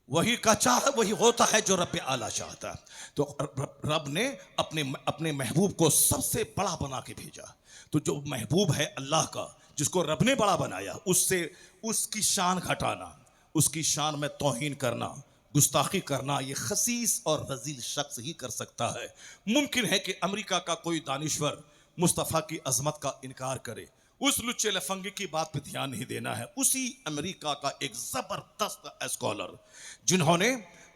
वही होता है जो रब्बे आला चाहता है। तो रब ने अपने महबूब को सबसे बड़ा बना के भेजा। तो जो महबूब है अल्लाह का, जिसको रब ने बड़ा बनाया, उससे उसकी शान घटाना, उसकी शान में तौहीन करना, गुस्ताखी करना, ये खसीस और रजील शख्स ही कर सकता है। मुमकिन है कि अमेरिका का कोई दानिश्वर मुस्तफ़ा की अजमत का इनकार करे, उस लुच्चे लफंगे की बात पे ध्यान नहीं देना है। उसी अमेरिका का एक जबरदस्त स्कॉलर जिन्होंने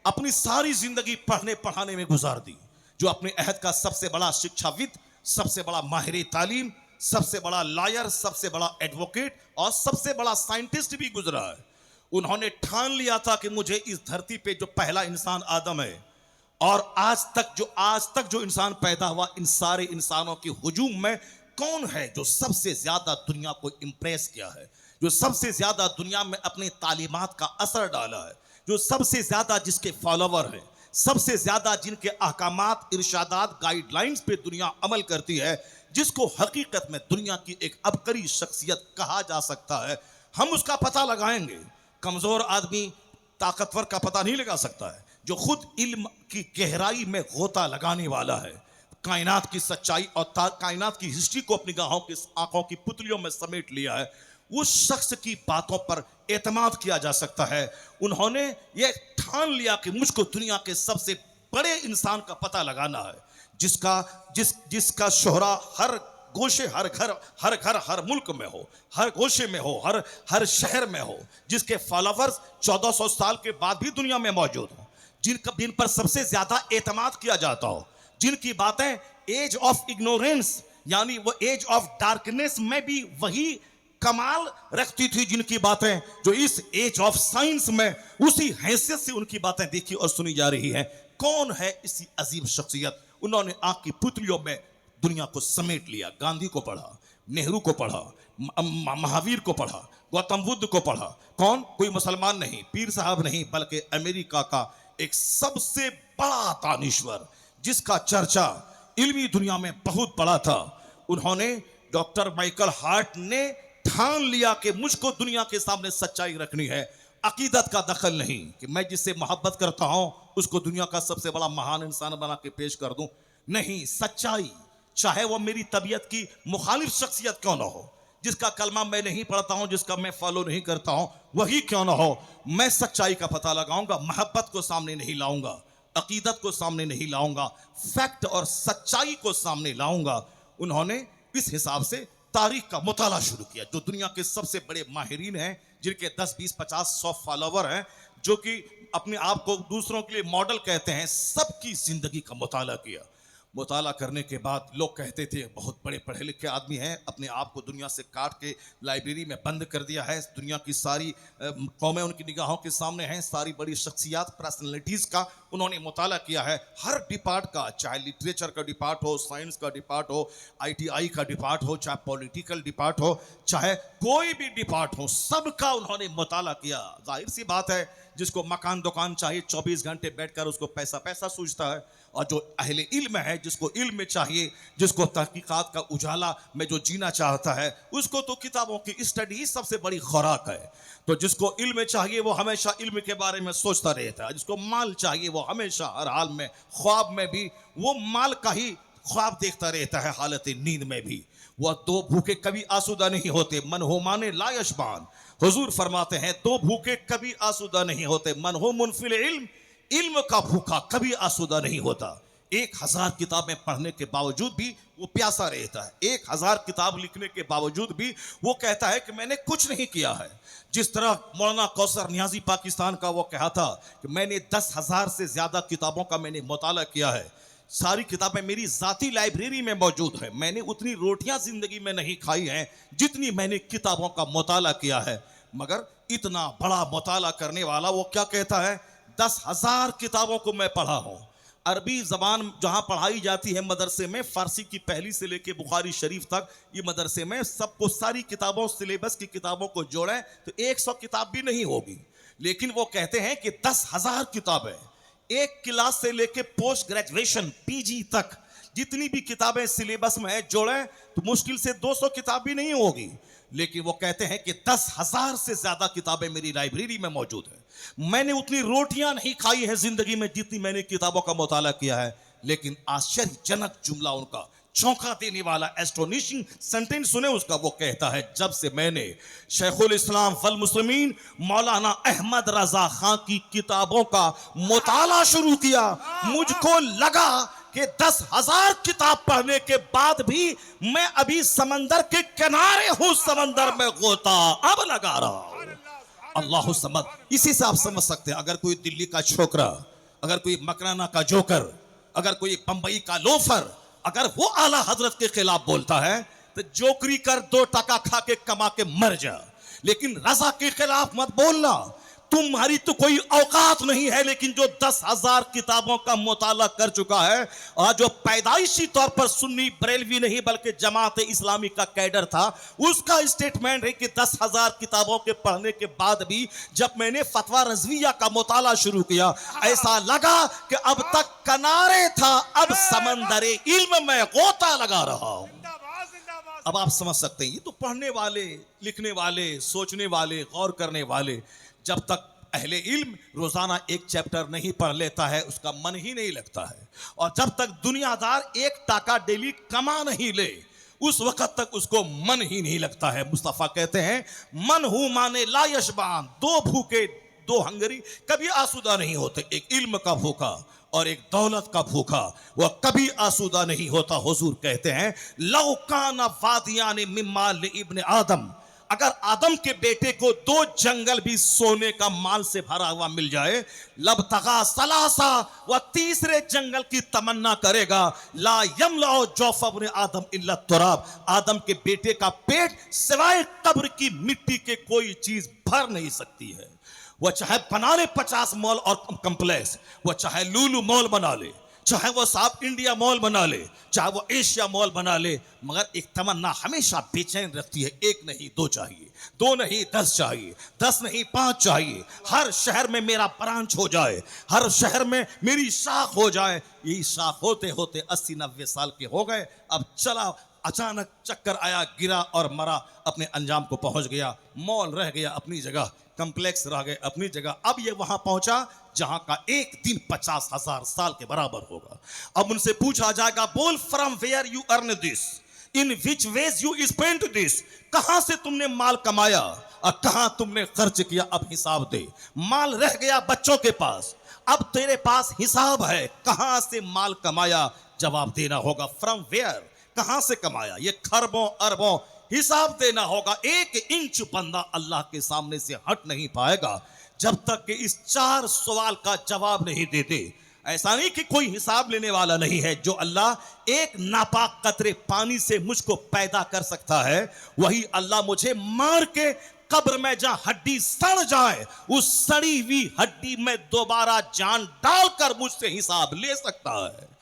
अपनी सारी जिंदगी पढ़ने पढ़ाने में गुजार दी, जो अपने अहद का सबसे बड़ा शिक्षाविद, सबसे बड़ा माहिर तालीम, सबसे बड़ा लॉयर, सबसे बड़ा एडवोकेट और सबसे बड़ा साइंटिस्ट भी गुजरा है, उन्होंने ठान लिया था कि मुझे इस धरती पे जो पहला इंसान आदम है और आज तक जो इंसान पैदा हुआ, इन सारे इंसानों की हुजूम में कौन है जो सबसे ज्यादा दुनिया को इंप्रेस किया है, जो सबसे ज्यादा दुनिया में अपनी तालीमात का असर डाला है, जो सबसे ज्यादा जिसके फॉलोवर हैं, सबसे ज्यादा जिनके अहकामात, इरशादात, गाइडलाइंस पे दुनिया अमल करती है, जिसको हकीकत में दुनिया की एक अबकरी शख्सियत कहा जा सकता है, हम उसका पता लगाएंगे। कमजोर आदमी ताकतवर का पता नहीं लगा सकता है। जो खुद इल्म की गहराई में गोता लगाने वाला है, कायनात की सच्चाई और कायनात की हिस्ट्री को अपनी आंखों की पुतलियों में समेट लिया है, उस शख्स की बातों पर एतमाद किया जा सकता है। उन्होंने ये ठान लिया कि मुझको दुनिया के सबसे बड़े इंसान का पता लगाना है, जिसका शोहरा हर गोशे, हर घर, हर मुल्क में हो, हर गोशे में हो, हर शहर में हो, जिसके फॉलोवर्स 1400 साल के बाद भी दुनिया में मौजूद हो, जिन पर सबसे ज्यादा एतमाद किया जाता हो, जिनकी बातें एज ऑफ इग्नोरेंस यानी वो एज ऑफ डार्कनेस में भी वही कमाल रखती थी, जिनकी बातें जो इस एज ऑफ साइंस में उसी हैसियत से उनकी बातें देखी और सुनी जा रही हैं। कौन है इसी अजीब शख्सियत? उन्होंने आंख की पुतलियों में दुनिया को समेट लिया। गांधी को पढ़ा, नेहरू को पढ़ा, महावीर को पढ़ा, गौतम बुद्ध को पढ़ा। कौन? कोई मुसलमान नहीं, पीर साहब नहीं, बल्कि अमेरिका का एक सबसे बड़ा दानिश्वर, जिसका चर्चा इल्मी दुनिया में बहुत बड़ा था। उन्होंने, डॉक्टर माइकल हार्ट ने ठान लिया कि मुझको दुनिया के सामने सच्चाई रखनी है, अकीदत का दखल नहीं, कि मैं जिससे मोहब्बत करता हूं उसको दुनिया का सबसे बड़ा महान इंसान बना के पेश कर दूं। नहीं, सच्चाई, चाहे वो मेरी तबीयत की मुखालिफ शख्सियत क्यों ना हो, जिसका कलमा मैं नहीं पढ़ता हूं, जिसका मैं फॉलो नहीं करता हूं, वही क्यों ना हो, मैं सच्चाई का पता लगाऊंगा, मोहब्बत को सामने नहीं लाऊंगा, अकीदत को सामने नहीं लाऊंगा, फैक्ट और सच्चाई को सामने लाऊंगा। उन्होंने इस हिसाब से तारीख का मुताला शुरू किया। जो दुनिया के सबसे बड़े माहिरीन हैं, जिनके 10, 20, 50, 100 फॉलोवर हैं, जो कि अपने आप को दूसरों के लिए मॉडल कहते हैं, सबकी जिंदगी का मुताला किया। मुताला करने के बाद लोग कहते थे बहुत बड़े पढ़े लिखे आदमी हैं, अपने आप को दुनिया से काट के लाइब्रेरी में बंद कर दिया है, दुनिया की सारी कौमें उनकी निगाहों के सामने हैं, सारी बड़ी शख्सियात, पर्सनैलिटीज़ का उन्होंने मुताला किया है। हर डिपार्ट का, चाहे लिटरेचर का डिपार्ट हो, साइंस का डिपार्ट हो, ITI का डिपार्ट हो, चाहे पॉलिटिकल डिपार्ट हो, चाहे कोई भी डिपार्ट हो, सबका उन्होंने मुताला किया। जाहिर सी बात है, जिसको मकान दुकान चाहिए 24 घंटे बैठकर उसको पैसा सूझता है, और जो अहले इल्म है, जिसको इल्म चाहिए, जिसको तहकीकात का उजाला में जो जीना चाहता है, उसको तो किताबों की स्टडी सबसे बड़ी खुराक है। तो जिसको इल्म चाहिए वो हमेशा इल्म के बारे में सोचता रहता है, जिसको माल चाहिए वो हमेशा हर हाल में, ख्वाब में भी वो माल का ही ख्वाब देखता रहता है, हालत नींद में भी। वह दो भूखे कभी आसूदा नहीं होते, मन हो माने ला यशबान। हुजूर फरमाते हैं, दो भूखे कभी आसूदा नहीं होते, मन हो मुनफिल इल्म, इल्म का भूखा कभी आसूदा नहीं होता। 1000 किताबें पढ़ने के बावजूद भी वो प्यासा रहता है, 1000 किताब लिखने के बावजूद भी वो कहता है कि मैंने कुछ नहीं किया है। जिस तरह मौलाना कौसर नियाजी पाकिस्तान का वो कहा था कि मैंने 10,000 से ज्यादा किताबों का मैंने मुताला किया है, सारी किताबें मेरी जाती लाइब्रेरी में मौजूद है, मैंने उतनी रोटियां जिंदगी में नहीं खाई हैं जितनी मैंने किताबों का मुताला किया है। मगर इतना बड़ा मुताला करने वाला वो क्या कहता है, 10,000 किताबों को मैं पढ़ा हूं। अरबी जबान जहां पढ़ाई जाती है मदरसे में, फारसी की पहली से लेके बुखारी शरीफ तक, ये मदरसे में सबको सारी किताबों, सिलेबस की किताबों को जोड़ें तो 100 किताब भी नहीं होगी। लेकिन वो कहते हैं कि 10,000 किताबें, एक क्लास से लेके पोस्ट ग्रेजुएशन PG तक जितनी भी किताबें सिलेबस में है जोड़ें तो मुश्किल से 200 किताब भी नहीं होगी। लेकिन वो कहते हैं कि 10,000 से ज्यादा किताबें मेरी लाइब्रेरी में मौजूद है। मैंने उतनी रोटियां नहीं खाई है जिंदगी में जितनी मैंने किताबों का मुताला किया है। लेकिन आश्चर्यजनक जुमला उनका, चौंका देने वाला एस्टोनिशिंग सेंटेंस सुने उसका। वो कहता है, जब से मैंने शेखुल इस्लाम वल मुस्लिमीन मौलाना अहमद रजा खां की किताबों का मुताला शुरू किया, मुझको लगा कि 10,000 किताब पढ़ने के बाद भी मैं अभी समंदर के किनारे हूं, समंदर में गोता अब लगा रहा हूं। अल्लाह समद। इसी से आप समझ सकते हैं, अगर कोई दिल्ली का छोकरा, अगर कोई मकराना का जोकर, अगर कोई बंबई का लोफर, अगर वो आला हजरत के खिलाफ बोलता है तो जोकरी कर, 2 टका खा के कमा के मर जा। लेकिन रजा के खिलाफ मत बोलना। तुम्हारी तो कोई औकात नहीं है, लेकिन जो 10,000 किताबों का मुताला कर चुका है और जो पैदाइशी तौर पर सुन्नी बरेलवी नहीं बल्कि जमात इस्लामी का कैडर था, उसका स्टेटमेंट है कि 10,000 किताबों के पढ़ने के बाद भी जब मैंने फतवा रज़विया का मुताला शुरू किया, ऐसा लगा कि अब तक किनारे था, अब समंदरे इल्म में गोता लगा रहा हूं। जिंदाबाद जिंदाबाद। अब आप समझ सकते हैं, ये तो पढ़ने वाले, लिखने वाले, सोचने वाले, गौर करने वाले, जब तक अहले इल्म रोजाना एक चैप्टर नहीं पढ़ लेता है उसका मन ही नहीं लगता है, और जब तक दुनियादार 1 टाका डेली कमा नहीं ले उस वक्त तक उसको मन ही नहीं लगता है। मुस्तफा कहते हैं मन हूं माने ला यशबान, 2 भूखे 2 हंगरी कभी आसूदा नहीं होते। एक इल्म का भूखा और एक दौलत का भूखा वह कभी आसूदा नहीं होता। हुजूर कहते हैं लौ काना वादियान मिम्माल इब्न आदम, अगर आदम के बेटे को 2 जंगल भी सोने का माल से भरा हुआ मिल जाए, लब तगा सलासा, वह तीसरे जंगल की तमन्ना करेगा। ला यमलाओ जौफ इब्न आदम इल्ला तुराब, आदम के बेटे का पेट सिवाय कब्र की मिट्टी के कोई चीज भर नहीं सकती है। वह चाहे बना ले 50 मॉल और कम्प्लेक्स, वह चाहे लूलू मॉल बना ले, चाहे वो साउथ इंडिया मॉल बना ले, चाहे वो एशिया मॉल बना ले, मगर एक तमन्ना हमेशा बेचैन रखती है, 1 नहीं 2 चाहिए, 2 नहीं 10 चाहिए, 10 नहीं 5 चाहिए। हर शहर में मेरा ब्रांच हो जाए, हर शहर में मेरी शाख हो जाए। यही शाख होते होते 80-90 साल के हो गए। अब चला, अचानक चक्कर आया, गिरा और मरा, अपने अंजाम को पहुंच गया। मॉल रह गया अपनी जगह, कम्प्लेक्स रह गए अपनी जगह। अब ये वहां पहुंचा जहां का एक दिन 50,000 साल के बराबर होगा। अब उनसे पूछा जाएगा बोल from where you earn this, in which ways you spend this, कहां से तुमने माल कमाया और कहां तुमने खर्च किया, अब हिसाब दे। माल रह गया बच्चों के पास, अब तेरे पास हिसाब है, कहां से माल कमाया, जवाब देना होगा। फ्रॉम वेयर, कहां से कमाया, ये खरबों अरबों हिसाब देना होगा। 1 इंच बंदा अल्लाह के सामने से हट नहीं पाएगा जब तक कि इस 4 सवाल का जवाब नहीं देते। ऐसा नहीं कि कोई हिसाब लेने वाला नहीं है। जो अल्लाह एक नापाक कतरे पानी से मुझको पैदा कर सकता है, वही अल्लाह मुझे मार के कब्र में जहां हड्डी सड़ जाए, उस सड़ी हुई हड्डी में दोबारा जान डालकर मुझसे हिसाब ले सकता है।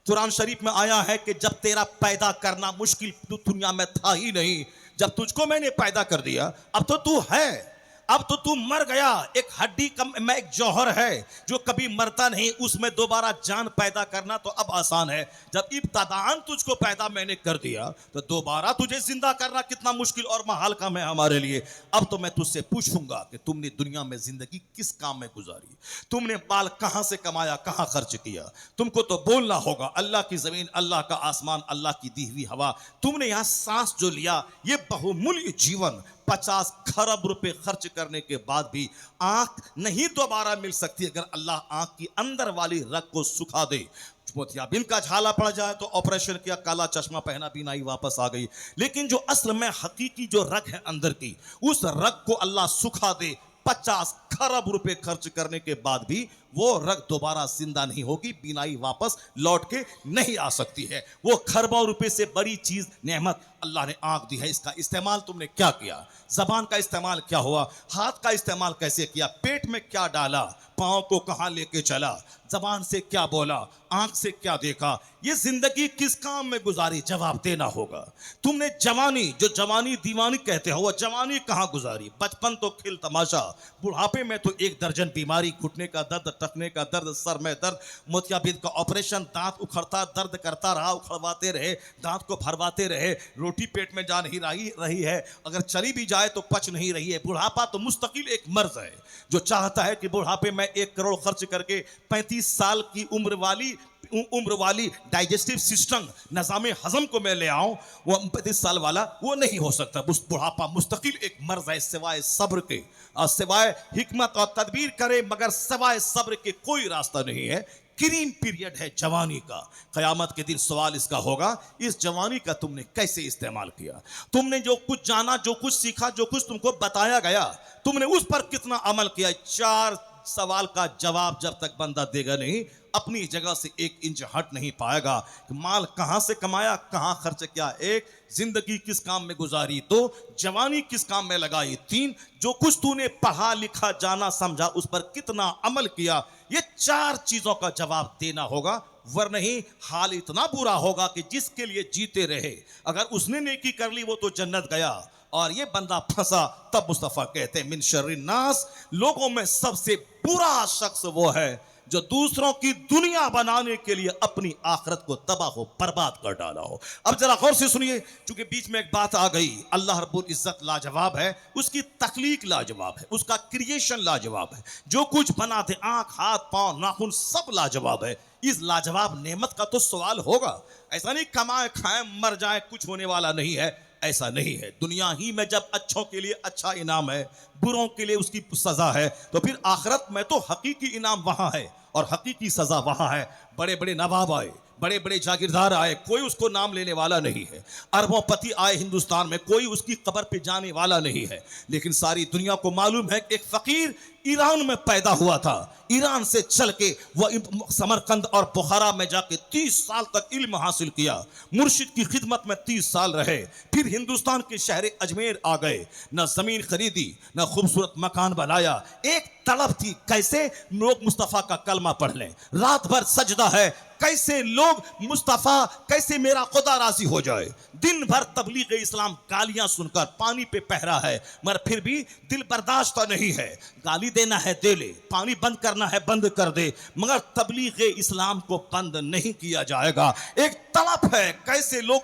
कुरान शरीफ में आया है कि जब तेरा पैदा करना मुश्किल दुनिया में था ही नहीं, जब तुझको मैंने पैदा कर दिया, अब तो तू है, अब तो तू मर गया। एक हड्डी में एक जौहर है जो कभी मरता नहीं, उसमें दोबारा जान पैदा करना तो अब आसान है। जब इब्तदान तुझको पैदा मैंने कर दिया तो दोबारा तुझे जिंदा करना कितना मुश्किल और महाल काम है हमारे लिए। अब तो मैं तुझसे पूछूंगा कि तुमने दुनिया में जिंदगी किस काम में गुजारी, तुमने माल कहां से कमाया, कहां खर्च किया। तुमको तो बोलना होगा अल्लाह की जमीन, अल्लाह का आसमान, अल्लाह की दी हुई हवा, तुमने यहां सांस जो लिया, ये बहुमूल्य जीवन 50 खरब रुपए खर्च करने के बाद भी आंख नहीं दोबारा मिल सकती अगर अल्लाह आंख की अंदर वाली रग को सुखा दे। मोतियाबिंद का झाला पड़ जाए तो ऑपरेशन किया, काला चश्मा पहना, बीनाई वापस आ गई। लेकिन जो असल में हकीकी जो रग है अंदर की, उस रग को अल्लाह सुखा दे, 50 खरब रुपए खर्च करने के बाद भी वो रग दोबारा जिंदा नहीं होगी, बीनाई वापस लौट के नहीं आ सकती है। वो खरबों रुपए से बड़ी चीज नेमत अल्लाह ने आंख दी है, इसका इस्तेमाल तुमने क्या किया, जबान का इस्तेमाल क्या हुआ, हाथ का इस्तेमाल कैसे किया, पेट में क्या डाला, पांव को कहां लेके चला, जबान से क्या बोला, आंख से क्या देखा, ये जिंदगी किस काम में गुजारी, जवाब देना होगा। तुमने जवानी, जो जवानी दीवानी कहते हो, वो जवानी कहां गुजारी। बचपन तो खेल तमाशा, बुढ़ापे में तो 1 दर्जन बीमारी, घुटने का दर्द, टखने का दर्द, सर में दर्द, मोतियाबिंद का ऑपरेशन, दांत उखड़ता, दर्द करता रहा, उखड़वाते रहे, दांत को भरवाते रहे, रोटी पेट में जा नहीं रही है, अगर चली भी जाए तो पच नहीं रही है। बुढ़ापा तो मुस्तकिल एक मर्ज है जो चाहता है कि बुढ़ापे में 1 करोड़ खर्च करके 35 साल की उम्र वाली डाइजेस्टिव सिस्टम, निज़ाम हजम को मैं ले आऊं, वो 35 साल वाला वो नहीं हो सकता। बुढ़ापा मुस्तकिल एक मर्ज है, सिवाय सब्र के और सिवाय हिकमत और तदबीर करे, मगर सिवाय सब्र के कोई रास्ता नहीं है। क्रीम पीरियड है जवानी का। क़यामत के दिन सवाल इसका होगा, इस जवानी का तुमने कैसे इस्तेमाल किया, तुमने जो कुछ जाना, जो कुछ सीखा, जो कुछ तुमको बताया गया, तुमने उस पर कितना अमल किया। 4 सवाल का जवाब जब तक बंदा देगा नहीं, अपनी जगह से 1 इंच हट नहीं पाएगा। माल कहां से कमाया, कहां खर्च किया, 1 जिंदगी किस काम में गुजारी, 2 जवानी किस काम में लगाई, 3 जो कुछ तूने पढ़ा लिखा जाना समझा उस पर कितना अमल किया। ये 4 चीजों का जवाब देना होगा, वरना ही हाल इतना बुरा होगा कि जिसके लिए जीते रहे, अगर उसने नेकी कर ली वो तो जन्नत गया और ये बंदा फंसा। तब मुस्तफा कहते हैं मिन शर्रिन नास, लोगों में सबसे बुरा शख्स वो है जो दूसरों की दुनिया बनाने के लिए अपनी आखिरत को तबाह हो बर्बाद कर डाला हो। अब जरा गौर से सुनिए, क्योंकि बीच में एक बात आ गई। अल्लाह रब्बुल इज्जत लाजवाब है, उसकी तख्लीक लाजवाब है, उसका क्रिएशन लाजवाब है। जो कुछ बना दे, आंख, हाथ, पांव, नाखून, सब लाजवाब है। इस लाजवाब नेमत का तो सवाल होगा। ऐसा नहीं कमाए खाए मर जाए कुछ होने वाला नहीं है, ऐसा नहीं है। दुनिया ही में जब अच्छों के लिए अच्छा इनाम है, बुरों के लिए उसकी सजा है, तो फिर आखिरत में तो हकीकी इनाम वहां है और हकीकी सजा वहां है। बड़े बड़े नवाब आए, बड़े बड़े जागीरदार आए, कोई उसको नाम लेने वाला नहीं है। अरबोंपति आए हिंदुस्तान में, कोई उसकी कब्र पे जाने वाला नहीं है। लेकिन सारी दुनिया को मालूम है कि एक फकीर ईरान में पैदा हुआ था। ईरान से चल के वह समरकंद और बुखारा में जाके 30 साल तक इल्म हासिल किया। मुर्शिद की खिदमत में 30 साल रहे। फिर हिंदुस्तान के शहर अजमेर आ गए। न जमीन खरीदी, न खूबसूरत मकान बनाया। एक तड़प थी कैसे लोग मुस्तफ़ा का कलमा पढ़ लें। रात भर सजदा है, कैसे लोग मुस्तफ़ा, कैसे मेरा खुदा राजी हो जाए। दिन भर तबलीग इस्लाम गालियां सुनकर पानी पे पहरा है, मगर फिर भी दिल बर्दाश्त नहीं है। गाली देना है दे ले, पानी बंद करना है बंद कर दे, मगर तबलीग इस्लाम को बंद नहीं किया जाएगा। एक तड़प है कैसे लोग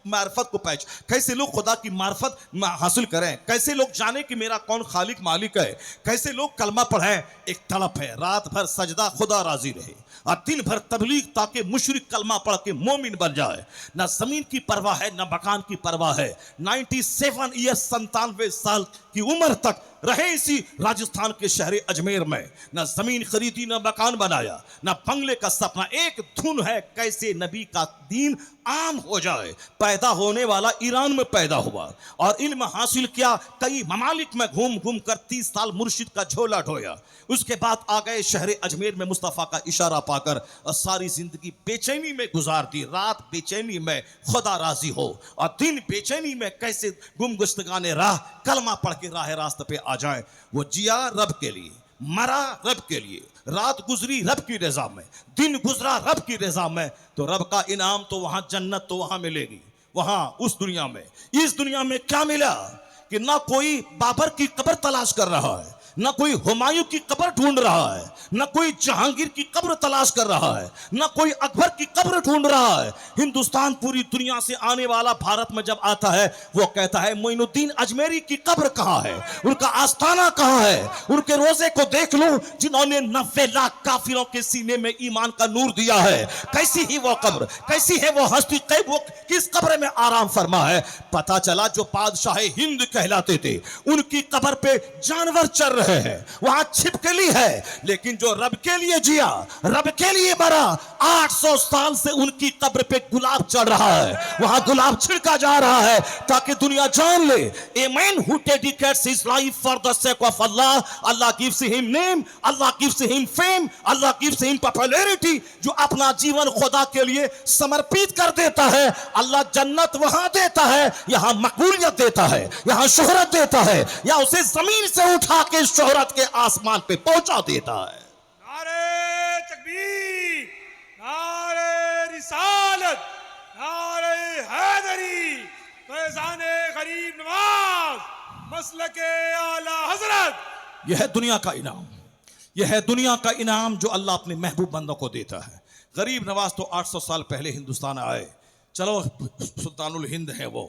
मार्फत को पहच, कैसे लोग खुदा की मार्फत हासिल करें, कैसे लोग जाने कि मेरा कौन खालिक मालिक है, कैसे लोग कलमा पढ़ें। एक तड़प है। रात भर सजदा खुदा राजी रहे और दिन भर तबलीग ताकि मुशरिक कलमा पढ़ के मोमिन बन जाए। ना जमीन की परवाह है, ना मकान की परवाह है। 97 ईयर्स 97 साल की उम्र तक रहे इसी राजस्थान के शहर अजमेर में। ना जमीन खरीदी, ना मकान बनाया, ना बंगले का सपना। एक धुन है कैसे नबी का दीन आम हो जाए। पैदा होने वाला ईरान में पैदा हुआ और इल्म हासिल किया। कई ममालिक में घूम घूम कर 30 साल मुर्शिद का झोला ढोया। उसके बाद आ गए शहर अजमेर में मुस्तफ़ा का इशारा पाकर और सारी जिंदगी बेचैनी में गुजार दी। रात बेचैनी में खुदा राजी हो और दिन बेचैनी में कैसे गुमगुश्तगाने राह कलमा पढ़ के राह रास्ते पे आ जाए। वो जिया रब के लिए, मरा रब के लिए, रात गुजरी रब की रजा में, दिन गुजरा रब की रजा में। तो रब का इनाम तो वहां, जन्नत तो वहां मिलेगी, वहां उस दुनिया में। इस दुनिया में क्या मिला कि ना कोई बाबर की कब्र तलाश कर रहा है, ना कोई हुमायूं की कब्र ढूंढ रहा है, ना कोई जहांगीर की कब्र तलाश कर रहा है, ना कोई अकबर की कब्र ढूंढ रहा है। हिंदुस्तान पूरी दुनिया से आने वाला भारत में जब आता है, वो कहता है मोइनुद्दीन अजमेरी की कब्र कहां है, उनका आस्थाना कहां है, उनके रोजे को देख लो जिन्होंने 90 लाख काफिरों के सीने में ईमान का नूर दिया है। कैसी ही वो कब्र, कैसी है वो हस्ती, वो किस कब्र में आराम फरमा है। पता चला जो बादशाह हिंद कहलाते थे उनकी कब्र पे जानवर चल रहे हैं, वहां छिपकली है। लेकिन जो रब के लिए जिया, रब के लिए मरा, 800 साल से उनकी कब्र पे गुलाब चढ़ रहा है, वहां गुलाब छिड़का जा रहा है ताकि दुनिया जान ले a man who dedicates his life for the sake of Allah, Allah gives him name, Allah gives him fame, Allah gives him popularity। जो अपना जीवन खुदा के लिए समर्पित कर देता है, अल्लाह जन्नत वहां देता है, यहां मकबूलियत देता है, यहां शोहरत देता है, या उसे जमीन से उठा के शोहरत के आसमान पे पहुंचा देता है। नारे तकबीर, नारे रिसालत, नारे हैदरी, फैज़ाने गरीब नवाज, मसलके आला हजरत। यह है दुनिया का इनाम, यह है दुनिया का इनाम जो अल्लाह अपने महबूब बंदों को देता है। गरीब नवाज तो 800 साल पहले हिंदुस्तान आए, चलो सुल्तानुल हिंद है, वो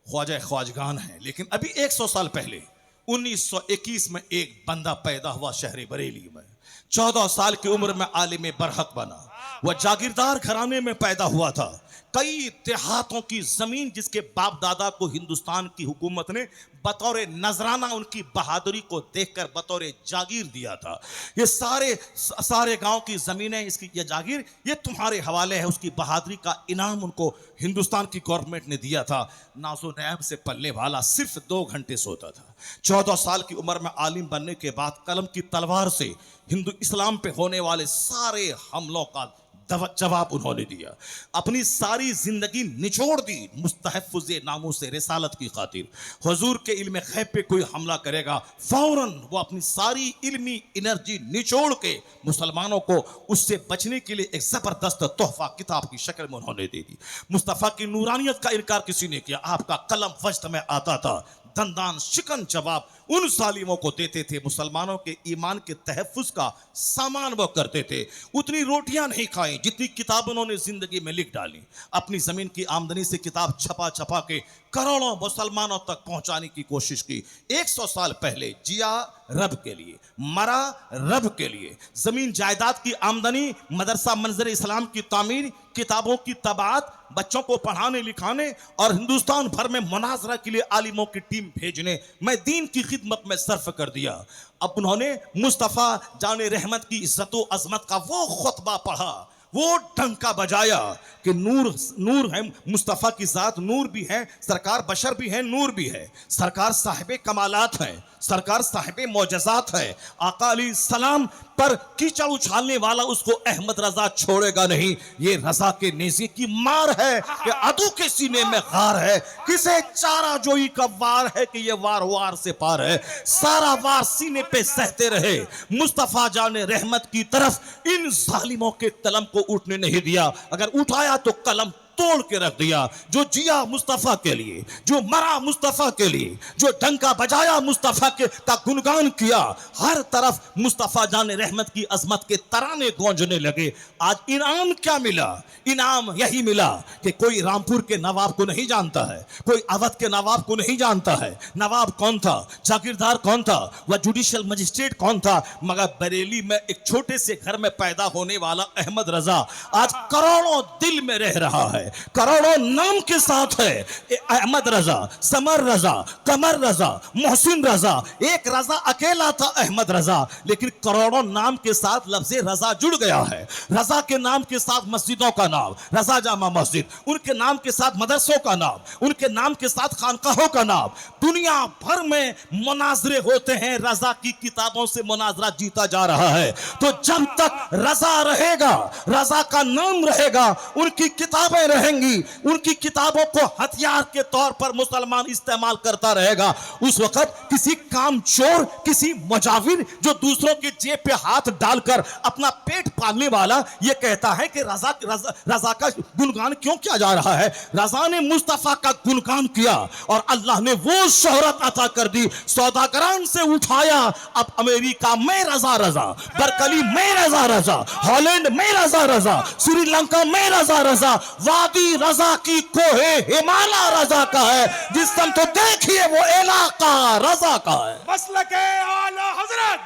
ख्वाजा ख्वाजगान है। लेकिन अभी 100 साल पहले 1921 में एक बंदा पैदा हुआ शहर बरेली में। 14 साल की उम्र में आलिम बरहक बना। वह जागीरदार घराने में पैदा हुआ था। कई देहातों की जमीन जिसके बाप दादा को हिंदुस्तान की हुकूमत ने बतौर नजराना उनकी बहादुरी को देखकर बतौर जागीर दिया था। ये सारे गांव की जमीनें, इसकी ये जागीर ये तुम्हारे हवाले है। उसकी बहादुरी का इनाम उनको हिंदुस्तान की गवर्नमेंट ने दिया था। नाज़ो नैब से पलने वाला सिर्फ 2 घंटे सोता था। 14 साल की उम्र में आलिम बनने के बाद कलम की तलवार से हिंदू इस्लाम पे होने वाले सारे हमलों का जवाब उन्होंने दिया। अपनी सारी जिंदगी निचोड़ दी मुस्तहफ़्फ़ुज़े नामूस रिसालत की खातिर। हुजूर के इल्म गैब पे कोई हमला करेगा, फौरन वो अपनी सारी इल्मी एनर्जी निचोड़ के मुसलमानों को उससे बचने के लिए एक जबरदस्त तोहफा किताब की शक्ल में उन्होंने दे दी। मुस्तफ़ा की नूरानियत का इनकार किसी ने किया। आपका कलम वजद में आता था, दंदान शिकन जवाब उन जालिमों को देते थे। मुसलमानों के ईमान के तहफ़्फ़ुज़ का सामान वो करते थे। उतनी रोटियां नहीं खाई जितनी किताब उन्होंने जिंदगी में लिख डाली। अपनी जमीन की आमदनी से किताब छपा छपा के करोड़ों मुसलमानों तक पहुंचाने की कोशिश की। 100 साल पहले जिया रब के लिए, मरा रब के लिए। जमीन जायदाद की आमदनी, मदरसा मंजर इस्लाम की तामीर, किताबों की तबात, बच्चों को पढ़ाने लिखाने और हिंदुस्तान भर में मुनाजरा के लिए आलिमों की टीम भेजने मैं दीन की खिदमत में सर्फ कर दिया। अब उन्होंने मुस्तफ़ा जाने रहमत की इज्जत व अजमत का वो खुतबा पढ़ा, वो डंका बजाया कि नूर है मुस्तफ़ा की जात, नूर भी है सरकार, बशर भी है, नूर भी है सरकार, साहिबे कमालात है सरकार, साहिबे मौजज़ात है। आका अलैहिस्सलाम पर कीचड़ उछालने वाला उसको अहमद रजा छोड़ेगा नहीं। ये रजा के नेज़े की मार है कि अदू के सीने में गार है। किसे चारा जोई का वार है कि ये वार वार से पार है। सारा वार सीने पे सहते रहे। मुस्तफ़ा जाने रहमत की तरफ इन जालिमों के कलम को उठने नहीं दिया। अगर उठाया तो कलम तोड़ के रख दिया। जो जिया मुस्तफ़ा के लिए, जो मरा मुस्तफ़ा के लिए, जो डंका बजाया मुस्तफ़ा के का गुणगान किया, हर तरफ मुस्तफ़ा जाने रहमत की अजमत के तराने गूंजने लगे। आज इनाम क्या मिला? इनाम यही मिला कि कोई रामपुर के नवाब को नहीं जानता है, कोई अवध के नवाब को नहीं जानता है। नवाब कौन था, जागीरदार कौन था, वह जुडिशियल मजिस्ट्रेट कौन था, मगर बरेली में एक छोटे से घर में पैदा होने वाला अहमद रजा आज करोड़ों दिल में रह रहा है, करोड़ों नाम के साथ है। अहमद रजा, समर रजा, कमर रजा, मोहसिन रजा, एक रजा अकेला था अहमद रजा, लेकिन करोड़ों नाम के साथ लफ्ज़ रजा जुड़ गया है। रजा के नाम के साथ मस्जिदों का नाम, रजा जामा मस्जिद, उनके नाम के साथ मदरसों का नाम, उनके नाम के साथ खानकाहों का नाम। दुनिया भर में मुनाजरे होते हैं, रजा की किताबों से मुनाजरा जीता जा रहा है। तो जब तक रजा रहेगा, रजा का नाम रहेगा, उनकी किताबें रहेंगी, उनकी किताबों को हथियार के तौर पर मुसलमान इस्तेमाल करता रहेगा। उस वक्त किसी कामचोर, किसी मुजाविर जो दूसरों के जेब पे हाथ डालकर अपना पेट पालने वाला ये कहता है कि रजा का गुणगान क्यों किया जा रहा है। रजा ने मुस्तफा का गुणगान किया और अल्लाह ने वो शोहरत अता कर दी, सौदागरान से उठाया। अब अमेरिका में रजा रजा, बरकली में रजा रजा, हॉलैंड में रजा रजा, श्रीलंका में रजा रजा, वादी रजा की कोहे हिमालय रजा का है। जिस समय तो देखिए वो इलाका रजा का है। मसलके आला हजरत,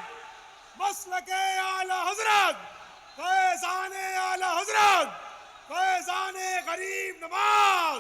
मसलके आला हजरत, फैज़ाने आला हजरत, फैज़ाने गरीब नवाज,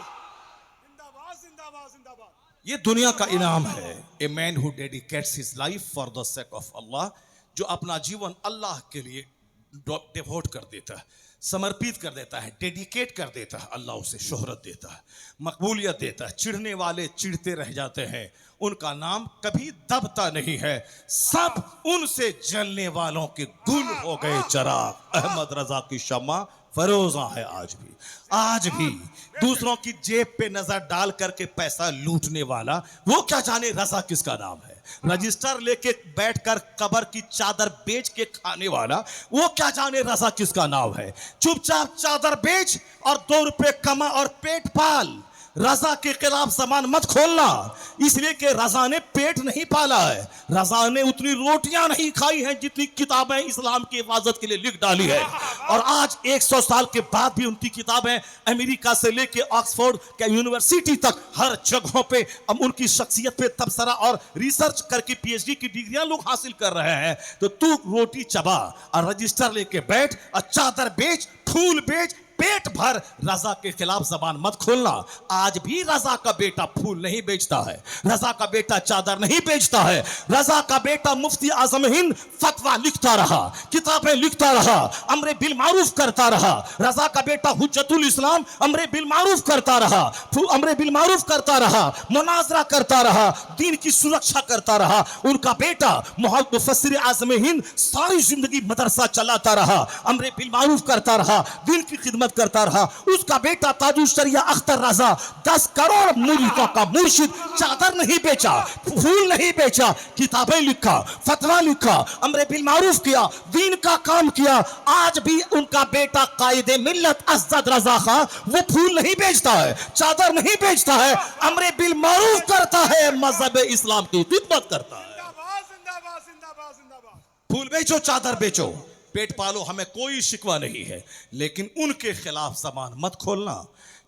जिंदाबाद जिंदाबाद जिंदाबाद। ये दुनिया का इनाम है। A man who dedicates his life for the sake of Allah, जो अपना जीवन अल्लाह के लिए डिवोट कर देता है, समर्पित कर देता है, डेडिकेट कर देता है। अल्लाह उसे शोहरत देता है, मकबूलियत देता है। चिढ़ने वाले चिढ़ते रह जाते हैं, उनका नाम कभी दबता नहीं है। सब उनसे जलने वालों के गुल हो गए चिराग। अहमद रजा की शम्मा फरोजा है आज भी दूसरों की जेब पे नजर डाल करके पैसा लूटने वाला, वो क्या जाने रजा किसका नाम है। रजिस्टर लेके बैठकर कब्र की चादर बेच के खाने वाला, वो क्या जाने रजा किसका नाम है। चुपचाप चादर बेच और 2 रुपए कमा और पेट पाल। रजा के खिलाफ जबान मत खोलना, इसलिए कि रजा ने पेट नहीं पाला है, रजा ने उतनी रोटियां नहीं खाई हैं जितनी किताबें इस्लाम की हिफाजत के लिए लिख डाली है। और आज 100 साल के बाद भी उनकी किताबें अमेरिका से लेके ऑक्सफोर्ड के यूनिवर्सिटी तक हर जगहों पे अब उनकी शख्सियत पे तबसरा और रिसर्च करके PhD की डिग्रियां लोग हासिल कर रहे हैं। तो तू रोटी चबा और रजिस्टर लेके बैठ और चादर बेच, फूल बेच, पेट भर रजा के खिलाफ जबान मत खोलना। आज भी रजा का बेटा फूल नहीं बेचता है, रजा का बेटा चादर नहीं बेचता है, रजा का बेटा मुफ्ती आजम हिंद फतवा लिखता रहा, किताबें लिखता रहा, अमरे बिल मारूफ करता रहा। रजा का बेटा हुज्जतुल इस्लाम अमरे बिल मारूफ करता रहा, अमरे बिल मारूफ करता रहा, मुनाजरा करता रहा, दीन की सुरक्षा करता रहा। उनका बेटा मुफस्सिर आजम हिंद सारी जिंदगी मदरसा चलाता रहा, अमरे बिल मारूफ करता रहा, दीन की खिदमत करता रहा। उसका बेटा ताजुल शरिया अख्तर रजा 10 करोड़ मुरीदों का मुर्शिद चादर नहीं बेचा, फूल नहीं बेचा, किताबें लिखा, फतवा लिखा, अमरे बिल मारूफ किया, दीन का काम किया। आज भी उनका बेटा कायदे मिल्लत असद रजा खां वो फूल नहीं बेचता है, चादर नहीं बेचता है, अमरे बिल मारूफ करता है, मजहब इस्लाम की खिदमत करता है। जिंदाबाद जिंदाबाद जिंदाबाद जिंदाबाद। फूल बेचो, चादर बेचो, पेट पालो, हमें कोई शिकवा नहीं है, लेकिन उनके खिलाफ जबान मत खोलना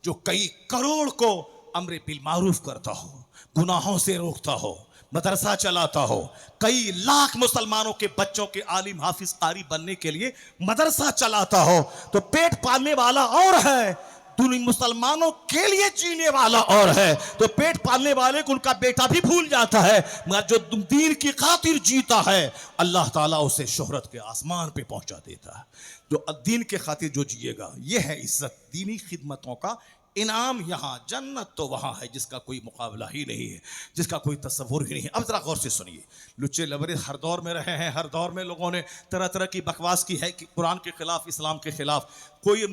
जो कई करोड़ को अमरे बिल मारूफ करता हो, गुनाहों से रोकता हो, मदरसा चलाता हो, कई लाख मुसलमानों के बच्चों के आलिम हाफिज कारी बनने के लिए मदरसा चलाता हो। तो पेट पालने वाला और है, दुनिया मुसलमानों के लिए जीने वाला और है। तो पेट पालने वाले को उनका बेटा भी भूल जाता है, मगर जो दीन की खातिर जीता है अल्लाह ताला उसे शोहरत के आसमान पे पहुंचा देता है। जो दीन के खातिर जो जिएगा, यह है इज्जत, दीनी खिदमतों का इनाम। यहाँ जन्नत तो वहाँ है जिसका कोई मुकाबला ही नहीं है, जिसका कोई तस्वुर ही नहीं है। अब जरा गौर से सुनिए, लुच्चे लबरे हर दौर में रहे हैं, हर दौर में लोगों ने तरह तरह की बकवास की है कि कुरान के खिलाफ, इस्लाम के खिलाफ। कोई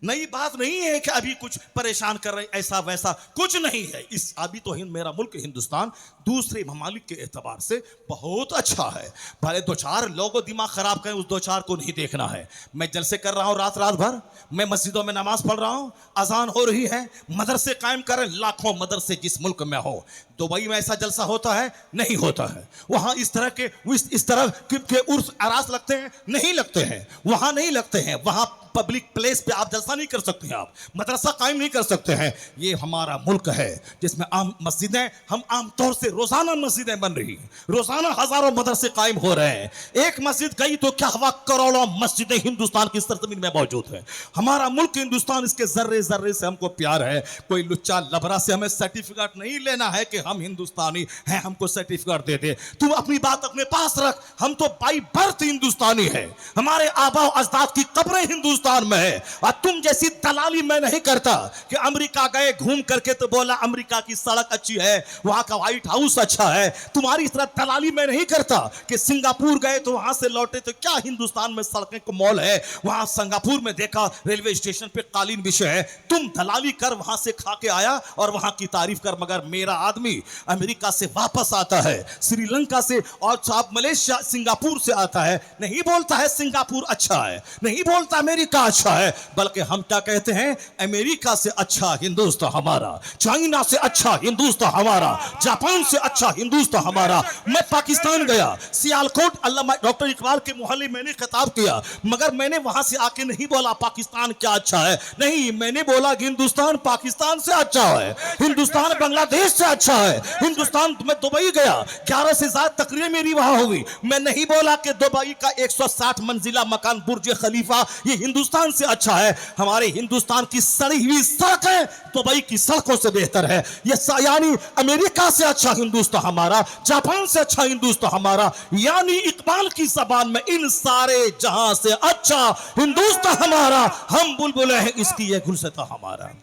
नई बात नहीं है कि अभी कुछ परेशान कर रहे, ऐसा वैसा कुछ नहीं है। इस अभी तो मेरा मुल्क हिंदुस्तान दूसरे ममालिक के एतबार से बहुत अच्छा है। भले 2-4 लोगों दिमाग खराब करें, उस 2-4 को नहीं देखना है। मैं जलसे कर रहा हूँ रात रात भर, मैं मस्जिदों में नमाज पढ़ रहा हूँ, अजान हो रही है, मदरसे कायम करें, लाखों मदरसे जिस मुल्क में हो। दुबई में ऐसा जलसा होता है? नहीं होता है। वहां इस तरह के उर्स आरास लगते हैं? नहीं लगते हैं, वहां नहीं लगते हैं। वहां पब्लिक प्लेस पे आप जलसा नहीं कर सकते हैं, आप मदरसा कायम नहीं कर सकते हैं। ये हमारा मुल्क है जिसमें आम मस्जिदें, हम आमतौर से रोजाना मस्जिदें बन रही हैं, रोजाना हजारों मदरसे कायम हो रहे हैं। एक मस्जिद गई तो क्या हुआ, करोड़ों मस्जिदें हिंदुस्तान की सरजमीन में मौजूद है। हमारा मुल्क हिंदुस्तान, इसके जर्रे जर्रे से हमको प्यार है। कोई लुच्चा लबरा से हमें सर्टिफिकेट नहीं लेना है कि हम हिंदुस्तानी हैं, हमको सर्टिफिकेट दे दे। तुम अपनी बात अपने पास रख, हम तो बाई बर्थ हिंदुस्तानी है, हमारे आबा अजदाद की कब्रें हिंदुस्तान में है। और तुम जैसी दलाली मैं नहीं करता कि अमेरिका गए घूम करके तो बोला अमेरिका की सड़क अच्छी है, वहां का व्हाइट हाउस अच्छा है। तुम्हारी तरह दलाली मैं नहीं करता कि सिंगापुर गए तो वहां से लौटे तो क्या हिंदुस्तान में सड़कें को मॉल है, वहां सिंगापुर में देखा रेलवे स्टेशन पे कालीन विषय है। तुम दलाली कर वहां से खा के आया और वहां की तारीफ कर, मगर मेरा आदमी अमेरिका से वापस आता है, श्रीलंका से और साहब मलेशिया सिंगापुर से आता है, नहीं बोलता है सिंगापुर अच्छा है, नहीं बोलता अमेरिका अच्छा है, बल्कि हम क्या कहते हैं, अमेरिका से अच्छा हिंदुस्तान हमारा, चाइना से अच्छा हिंदुस्तान हमारा, जापान से अच्छा हिंदुस्तान हमारा। मैं पाकिस्तान गया, सियालकोट अल्लामा डॉक्टर इकबाल के मोहल्ले मैंने खिताब किया, मगर मैंने वहां से आके नहीं बोला पाकिस्तान क्या अच्छा है, नहीं, मैंने बोला हिंदुस्तान पाकिस्तान से अच्छा है, हिंदुस्तान बांग्लादेश से अच्छा है, हिंदुस्तान। मैं दुबई गया, 11 से ज्यादा तकरीरें मेरी वहां हुई, मैं नहीं बोला कि दुबई का 160 मंजिला मकान बुर्ज खलीफा ये हिंदुस्तान से अच्छा है। हमारे हिंदुस्तान की सड़ी हुई सड़कें दुबई की सड़कों से बेहतर है। ये यानी अमेरिका से अच्छा हिंदुस्तान हमारा, जापान से अच्छा हिंदुस्तान हमारा, यानी इकबाल की जबान में इन सारे जहां से अच्छा हिंदुस्तान हमारा। हम बुलबुलें हैं इसकी ये गुलसिता हमारा।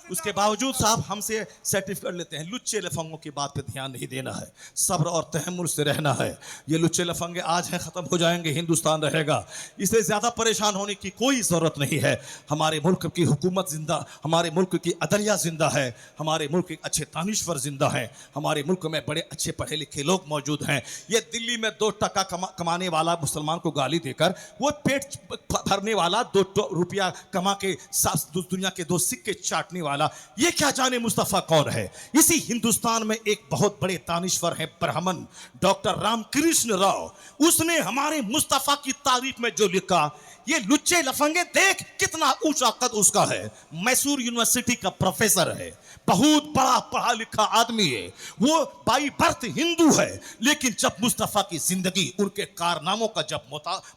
उसके बावजूद साहब हमसे सर्टिफिकेट लेते हैं। लुच्चे लफंगों की बात पे ध्यान नहीं देना है, सब्र और तहम्मुल से रहना है। ये लुच्चे लफंगे आज हैं, खत्म हो जाएंगे, हिंदुस्तान रहेगा। इसलिए ज्यादा परेशान होने की कोई जरूरत नहीं है। हमारे मुल्क की हुकूमत जिंदा, हमारे मुल्क की अदलिया जिंदा है, हमारे मुल्क के अच्छे दानिश्वर जिंदा हैं, हमारे मुल्क में बड़े अच्छे पढ़े लिखे लोग मौजूद हैं। ये दिल्ली में 2 टका कमाने वाला मुसलमान को गाली देकर, वो पेट भरने वाला 2 रुपया कमा के दुनिया के 2 सिक्के चाटने वाला वाला, ये क्या जाने मुस्तफ़ा कौन है। इसी हिंदुस्तान में एक बहुत बड़े दानिश्वर हैं ब्राह्मण डॉक्टर रामकृष्ण राव, उसने हमारे मुस्तफ़ा की तारीफ में जो लिखा, ये लुच्चे लफंगे देख कितना ऊंचा कद उसका है। मैसूर यूनिवर्सिटी का प्रोफेसर है, बहुत बड़ा पढ़ा लिखा आदमी है, वो बाई बर्थ हिंदू है, लेकिन जब मुस्तफ़ा की जिंदगी, उनके कारनामों का जब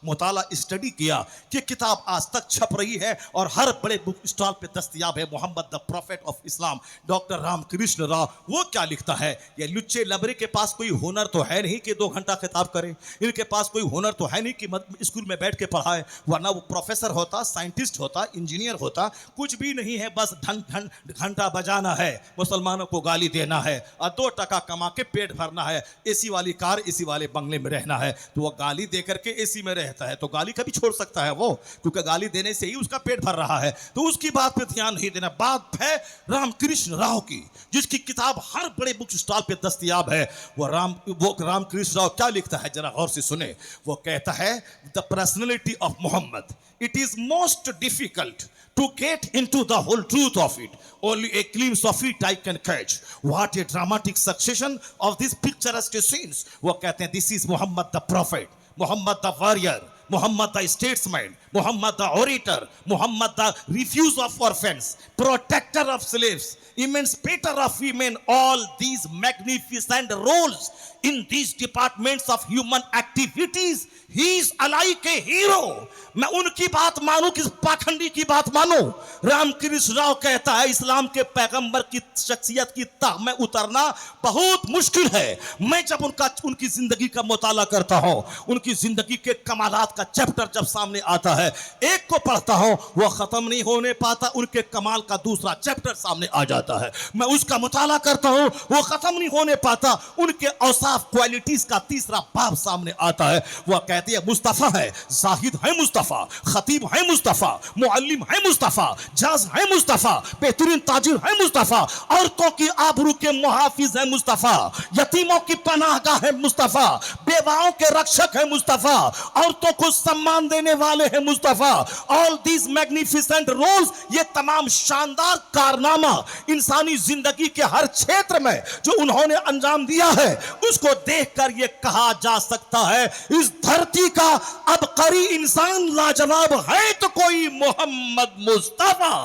मुताला स्टडी किया कि किताब आज तक छप रही है और हर बड़े बुक स्टॉल पे दस्तयाब है, Muhammad the prophet of Islam, doctor Ramakrishna Rao, वो क्या लिखता है, ये लुच्चे लबरे के पास कोई हुनर तो है नहीं कि 2 घंटा खिताब करे, इनके पास कोई हुनर तो है नहीं कि स्कूल में बैठ के पढ़ाए, वरना वो प्रोफेसर होता, साइंटिस्ट होता, इंजीनियर होता, कुछ भी नहीं है, बस घंटा बजाना है, मुसलमानों को गाली देना है और 2 टका कमा के पेट भरना है, एसी वाली कार, एसी वाले बंगले में रहना है। तो वो गाली दे करके एसी में रहता है, तो गाली कभी छोड़ सकता है वो, क्योंकि गाली देने से ही उसका पेट भर रहा है, तो उसकी बात पे ध्यान नहीं देना। बात है रामकृष्ण राव की, जिसकी किताब हर बड़े बुक स्टॉल पे दस्तयाब है। वो रामकृष्ण राव क्या लिखता है, जरा गौर से सुने। वो कहता है, the personality of Muhammad, it is most difficult to get into the whole truth of it. Only a glimpse of it I can catch. What a dramatic succession of these picturesque scenes. वो कहते हैं, this is Muhammad the prophet, Muhammad the warrior, Muhammad the statesman, Muhammad the orator, Muhammad the refuser of orphans, protector of slaves, emancipator of women, all these magnificent roles in these departments of human activities. He is alike a hero. मैं उनकी बात मानूं कि पाखंडी की बात मानूं? रामकृष्ण राव कहता है, इस्लाम के पैगंबर की शख्सियत की तह में उतरना बहुत मुश्किल है। मैं जब उनकी जिंदगी का मुताला करता हूं, उनकी जिंदगी के कमालात का चैप्टर जब सामने आता है, एक को पढ़ता हूं, वो खत्म नहीं होने पाता, उनके कमाल का दूसरा चैप्टर सामने आ जाता है। मैं उसका मुताला करता हूं, वो खत्म नहीं होने पाता, उनके औसाफ क्वालिटीज का तीसरा बाब सामने आता है। वह कहती है, मुस्तफ़ा है, जाहिद है मुस्तफ़ा, खतीब है मुस्तफ़ा, मुअल्लिम है मुस्तफ़ा, जज है मुस्तफ़ा, बेहतरीन ताजिर है मुस्तफ़ा, औरतों की आबरू के मुहाफिज है मुस्तफ़ा, यतीमों की पनाहगाह है मुस्तफ़ा, बेवाओं के रक्षक है मुस्तफ़ा, औरतों को सम्मान देने वाले हैं Mustafa. All these magnificent roles, ये तमाम शानदार कारनामा इंसानी जिंदगी के हर क्षेत्र में जो उन्होंने अंजाम दिया है, उसको देखकर ये कहा जा सकता है, इस धरती का अबकरी इंसान लाजवाब है तो कोई मोहम्मद मुस्तफा।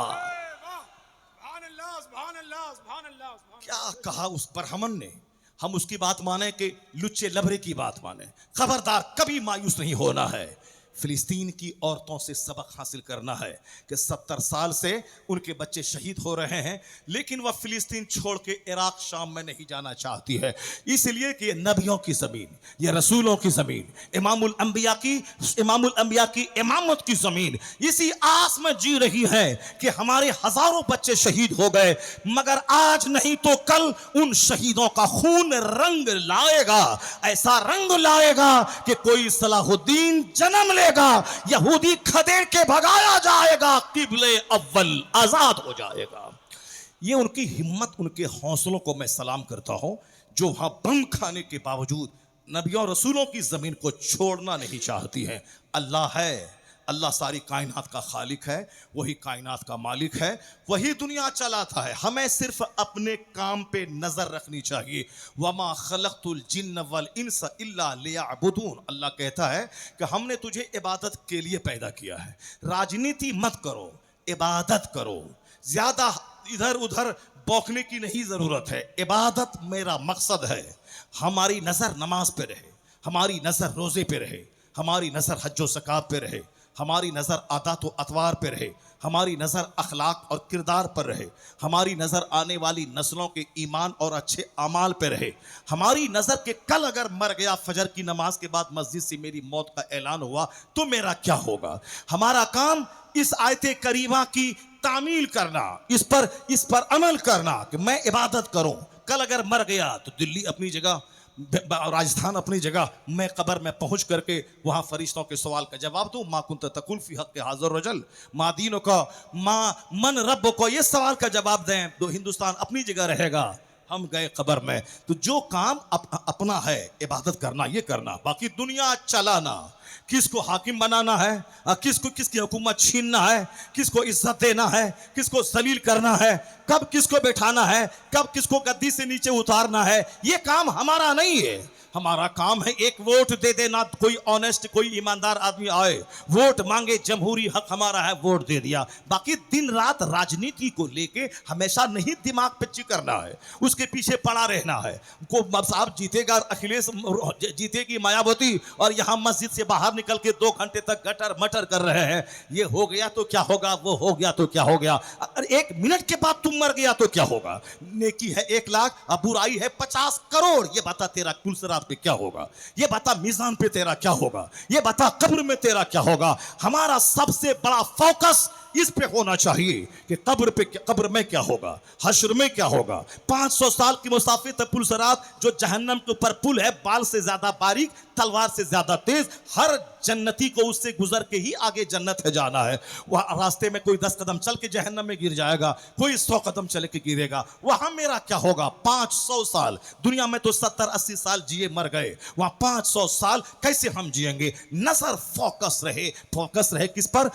क्या कहा उस ब्राह्मण ने, हम उसकी बात माने कि लुच्चे लबरे की बात माने? खबरदार, कभी मायूस नहीं होना है। फिलिस्तीन की औरतों से सबक हासिल करना है कि 70 साल से उनके बच्चे शहीद हो रहे हैं, लेकिन वह फिलिस्तीन छोड़ के इराक शाम में नहीं जाना चाहती है, इसलिए कि ये नबियों की ज़मीन, ये रसूलों की ज़मीन, इमामुल अंबिया की इमामत की ज़मीन, इसी आस में जी रही है कि हमारे हज़ारों बच्चे शहीद हो गए, मगर आज नहीं तो कल उन शहीदों का खून रंग लाएगा, ऐसा रंग लाएगा कि कोई सलाहुद्दीन जन्म यहूदी खदेड़ के भगाया जाएगा, किबले अव्वल आजाद हो जाएगा। ये उनकी हिम्मत, उनके हौसलों को मैं सलाम करता हूं, जो वहां बम खाने के बावजूद नबियों रसूलों की जमीन को छोड़ना नहीं चाहती है। अल्लाह है, अल्लाह सारी कायनात का खालिक है, वही कायनात का मालिक है, वही दुनिया चलाता है। हमें सिर्फ अपने काम पे नजर रखनी चाहिए। वमा खलक़तुल जिन्न वल इंसा इल्ला लियअबुदून, अल्लाह कहता है कि हमने तुझे इबादत के लिए पैदा किया है। राजनीति मत करो, इबादत करो, ज्यादा इधर उधर बौखने की नहीं जरूरत है। इबादत मेरा मकसद है। हमारी नजर नमाज पे रहे, हमारी नजर रोजे पे रहे, हमारी नजर हज्जो ज़कात पे रहे, हमारी नज़र आदत व अतवार पर रहे, हमारी नज़र अखलाक और किरदार पर रहे, हमारी नज़र आने वाली नस्लों के ईमान और अच्छे अमाल पर रहे, हमारी नज़र के कल अगर मर गया फजर की नमाज के बाद मस्जिद से मेरी मौत का ऐलान हुआ तो मेरा क्या होगा। हमारा काम इस आयते करीमा की तामील करना, इस पर अमल करना कि मैं इबादत करूं। कल अगर मर गया तो दिल्ली अपनी जगह, राजस्थान अपनी जगह, मैं कब्र में पहुंच करके वहां फरिश्तों के सवाल का जवाब दूं। मा कुंत तकुल फी हक़ हाज़िर रजल मा दीनो का मा मन रब को, ये सवाल का जवाब दें तो हिंदुस्तान अपनी जगह रहेगा, हम गए कब्र में। तो जो काम अपना है इबादत करना, ये करना, बाकी दुनिया चलाना, किसको हाकिम बनाना है, किसको किसकी हुकूमत छीनना है, किसको इज्जत देना है, किसको जलील करना है, कब किसको बैठाना है, कब किसको गद्दी से नीचे उतारना है, ये काम हमारा नहीं है। हमारा काम है एक वोट दे देना। कोई ऑनेस्ट, कोई ईमानदार आदमी आए, वोट मांगे, जमहूरी हक हमारा है, वोट दे दिया। बाकी दिन रात राजनीति को लेके हमेशा नहीं दिमाग पे करना है, उसके पीछे पड़ा रहना है। को साहब जीतेगा अखिलेश, जीतेगी मायावती, और यहां मस्जिद से बाहर निकल के 2 घंटे तक गटर मटर कर रहे हैं। ये हो गया तो क्या होगा, वो हो गया तो क्या हो गया। अगर 1 मिनट के बाद तुम मर गया तो क्या होगा। नेकी है 1 लाख, अब बुराई है 50 करोड़। ये बता तेरा कुल सरात पे क्या होगा, ये बता मीजान पे तेरा क्या होगा, ये बता कब्र में तेरा क्या होगा। हमारा सबसे बड़ा फोकस इस पे होना चाहिए कि कब्र में क्या होगा, हश्र में क्या होगा। 500 साल की मुसाफिर तक पुल सरात, जो जहन्नम के ऊपर पुल है, बाल से ज्यादा बारीक, तलवार से ज्यादा तेज। हर जन्नती को उससे गुजर के ही आगे जन्नत है जाना है। वह रास्ते में कोई 10 कदम चल के जहन्नम में गिर जाएगा, कोई 100 कदम चल के गिरेगा। वहां मेरा क्या होगा। 500 साल दुनिया में तो 70-80 साल जिए मर गए, वहां 500 साल कैसे हम जिएंगे। नजर फोकस रहे किस पर,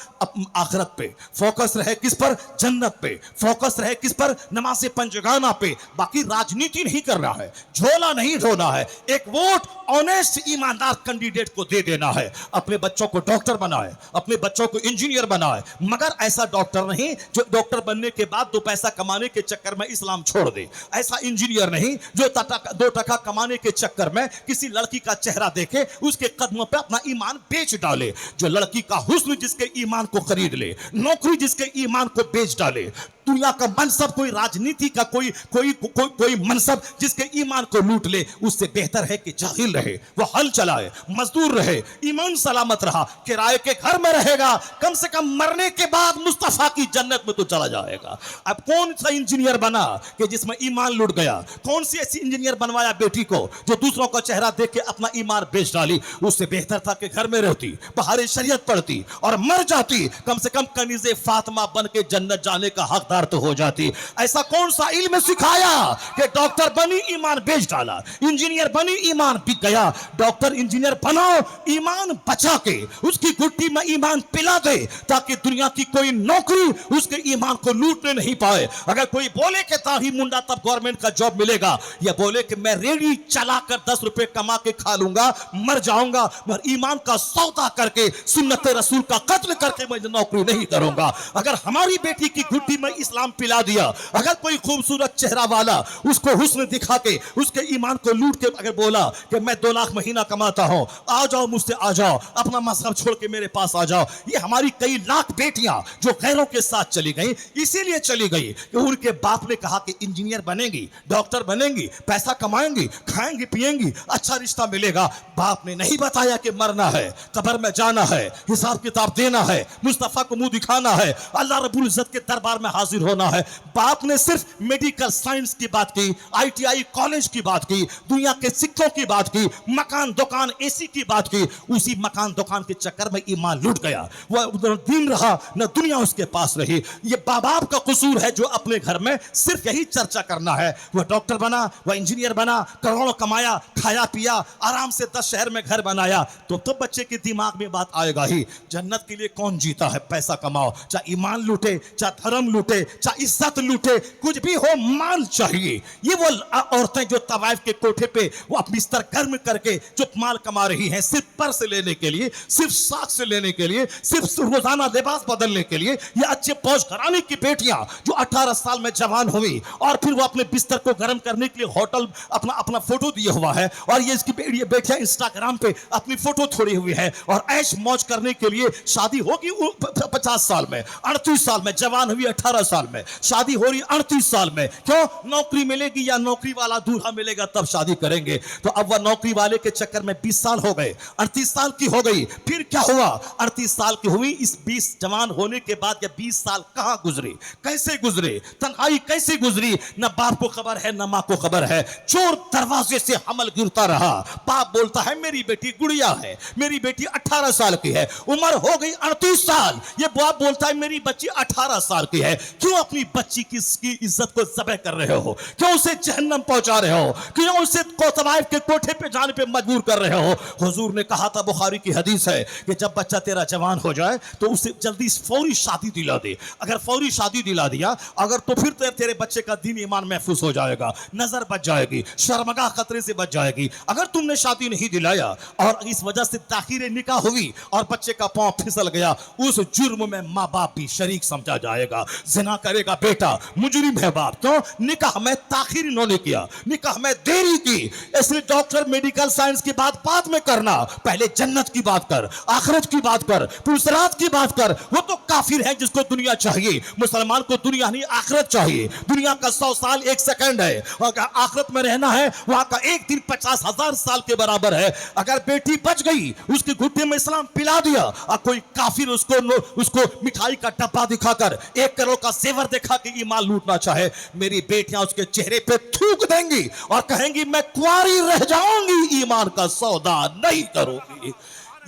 आखिरत पे। फोकस रहे किस पर, जन्नत पे। फोकस रहे किस पर, नमाज़े पंजगाना पे। बाकी राजनीति नहीं करना है, झोला नहीं ढोना है। एक वोट ऑनेस्ट ईमानदार कैंडिडेट को दे देना है। अपने बच्चों को डॉक्टर बनाए, अपने बच्चों को इंजीनियर बनाए, मगर ऐसा डॉक्टर नहीं जो डॉक्टर बनने के बाद 2 पैसा कमाने के चक्कर में इस्लाम छोड़ दे। ऐसा इंजीनियर नहीं जो 2 टका कमाने के चक्कर में किसी लड़की का चेहरा देखे उसके कदमों पे अपना ईमान बेच डाले। जो लड़की का हुस्न जिसके ईमान को खरीद ले, नौकरी जिसके ईमान को बेच डाले। दुनिया का मनसब, कोई राजनीति का कोई मनसब जिसके ईमान को लूट ले, उससे बेहतर है कि जाहिल रहे, वो हल चलाए, मजदूर रहे, ईमान सलामत रहा, किराए के घर में रहेगा, कम से कम मरने के बाद मुस्तफा की जन्नत में तो चला जाएगा। अब कौन सा इंजीनियर बना कि जिसमें ईमान लूट गया। कौन सी ऐसी इंजीनियर बनवाया बेटी को जो दूसरों का चेहरा देख के अपना ईमान बेच डाली। उससे बेहतर था कि घर में रहती, बाहर शरीयत पढ़ती और मर जाती, कम से कम कनीज़े फातिमा बन के जन्नत जाने का हकदार तो हो जाती। ऐसा कौन सा इल्म सिखाया कि डॉक्टर बनी ईमान बेच डाला, इंजीनियर बनी ईमान बिक गया। डॉक्टर इंजीनियर बनाओ, ईमान बचा के उसकी गुट्टी में ईमान पिला दे, ताकि दुनिया की कोई नौकरी उसके ईमान को लूटने नहीं पाए। अगर कोई बोले कि ताही मुंडा तब गवर्नमेंट का जॉब मिलेगा, या बोले कि मैं रेडी चलाकर 10 रुपए कमा के खा लूंगा, मर जाऊंगा, मगर ईमान का सौदा करके, सुन्नत रसूल का कत्ल करके मैं नौकरी नहीं करूंगा। अगर हमारी बेटी की गुट्टी में इस्लाम पिला दिया, अगर कोई खूबसूरत चेहरा वाला उसको हुस्न दिखा के उसके ईमान को लूट के अगर बोला कि मैं 2 लाख महीना कमाता हूं, आ जाओ मुझसे, आ जाओ, अपना मजहब छोड़ के मेरे पास आ जाओ। ये हमारी कई लाख बेटियां जो गैरों के साथ चली गई, इसीलिए चली गई कि उनके बाप ने कहा कि इंजीनियर बनेंगी, डॉक्टर बनेंगी, पैसा कमाएंगी, खाएंगी पिएंगी, अच्छा रिश्ता मिलेगा। बाप ने नहीं बताया कि मरना है, कब्र में जाना है, हिसाब किताब देना है, मुस्तफा को मुंह दिखाना है, अल्लाह रब्बुल इज्जत के दरबार में हाजिर होना है। बाप ने सिर्फ मेडिकल साइंस की बात की, ITI कॉलेज की बात की, दुनिया के सिक्कों की बात की, मकान दुकान AC की बात की। उसी मकान दुकान के चक्कर में ईमान लूट गया। वह न दिन रहा न दुनिया उसके पास रही। ये बाप का कसूर है जो अपने घर में सिर्फ यही चर्चा करना है। वह डॉक्टर बना, वह इंजीनियर बना, करोड़ों कमाया, खाया पिया, आराम से 10 शहर में घर बनाया, तो बच्चे के दिमाग में बात आएगा ही, जन्नत के लिए कौन जीता है। पैसा कमाओ, चाहे ईमान लूटे, चाहे धर्म लूटे, चाहे इज्जत लूटे, कुछ भी हो, माल चाहिए। ये वो औरतें जो तवाइफ के कोठे पे वो अपनी बिस्तर गर्म करके जो माल कमा रही हैं, सिर्फ पर्स लेने के लिए, सिर्फ साख से लेने के लिए, सिर्फ रोजाना लिबास बदलने के लिए। ये अच्छे पौष घराने की बेटियां जो 18 साल में जवान हुई और फिर वो अपने बिस्तर को गर्म करने के लिए होटल अपना फोटो दिया हुआ है, और ये इसकी बेटियां इंस्टाग्राम पे अपनी फोटो छोड़ी हुई है, और ऐश मौज करने के लिए शादी होगी 50 साल में, 38 साल में, जवान हुई 18 साल में, शादी हो रही 38 साल में। क्यों? नौकरी मिलेगी या नौकरी वाला दूल्हा मिलेगा तब शादी करेंगे। तो अब वह नौकरी वाले के चक्कर में 20 साल हो गए, 38 साल की हो गई। फिर क्या हुआ? 38 साल की हुई, इस 20 जवान होने के बाद या 20 साल कहां गुजरे, कैसे गुजरे, तन्हाई कैसे गुजरी, न बाप को खबर है न मां को खबर है। चोर दरवाजे से हमल गिरता रहा। बाप बोलता है मेरी बेटी गुड़िया है, मेरी बेटी 18 साल की है, उम्र हो गई 38 साल। ये बाप बोलता है मेरी बच्ची 18 साल की है। क्यों अपनी बच्ची की इज्जत को ज़बह कर रहे हो, क्यों उसे जहन्नम पहुंचा रहे हो, क्यों उसे तवाइफ के कोठे पे जाने पे मजबूर कर रहे हो। हुजूर ने कहा था, बुखारी की हदीस है कि जब बच्चा तेरा जवान हो जाए तो उसे जल्दी फौरी शादी दिला दे। अगर फौरी शादी दिला दिया अगर तो फिर तेरे बच्चे का दीन ईमान महफूज हो जाएगा, नजर बच जाएगी, शर्मगाह खतरे से बच जाएगी। अगर तुमने शादी नहीं दिलाया और इस वजह से ताखीर निकाह हुई और बच्चे का पांव फिसल गया, उस जुर्म में माँ बाप भी शरीक समझा जाएगा। जिना करेगा बेटा, मुजरिम है बाप। क्यों? निकाह में ताखीर इन्होंने किया, निकाह में देरी की। इसलिए डॉक्टर मेडिकल साइंस की बात बाद में करना, पहले जन्नत की बात कर, आखिरत की बात कर, पुरसरात की बात कर। वो तो काफिर है जिसको दुनिया चाहिए, मुसलमान को दुनिया नहीं आखिरत चाहिए। दुनिया का 100 साल 1 सेकंड है और आखिरत में रहना है वहां का एक दिन 50,000 साल के बराबर है। अगर बेटी बच गई, उसके घुट्टे में इस्लाम पिला दिया और कोई काफिर उसको मिठाई का डब्बा दिखाकर 1 करोड़ का जेवर दिखा के ईमान लूटना चाहे, मेरी बेटियां उसके चेहरे पे थूक देंगी और कहेंगी मैं कुंवारी रह जाऊंगी, ईमान का सौदा नहीं करूंगी।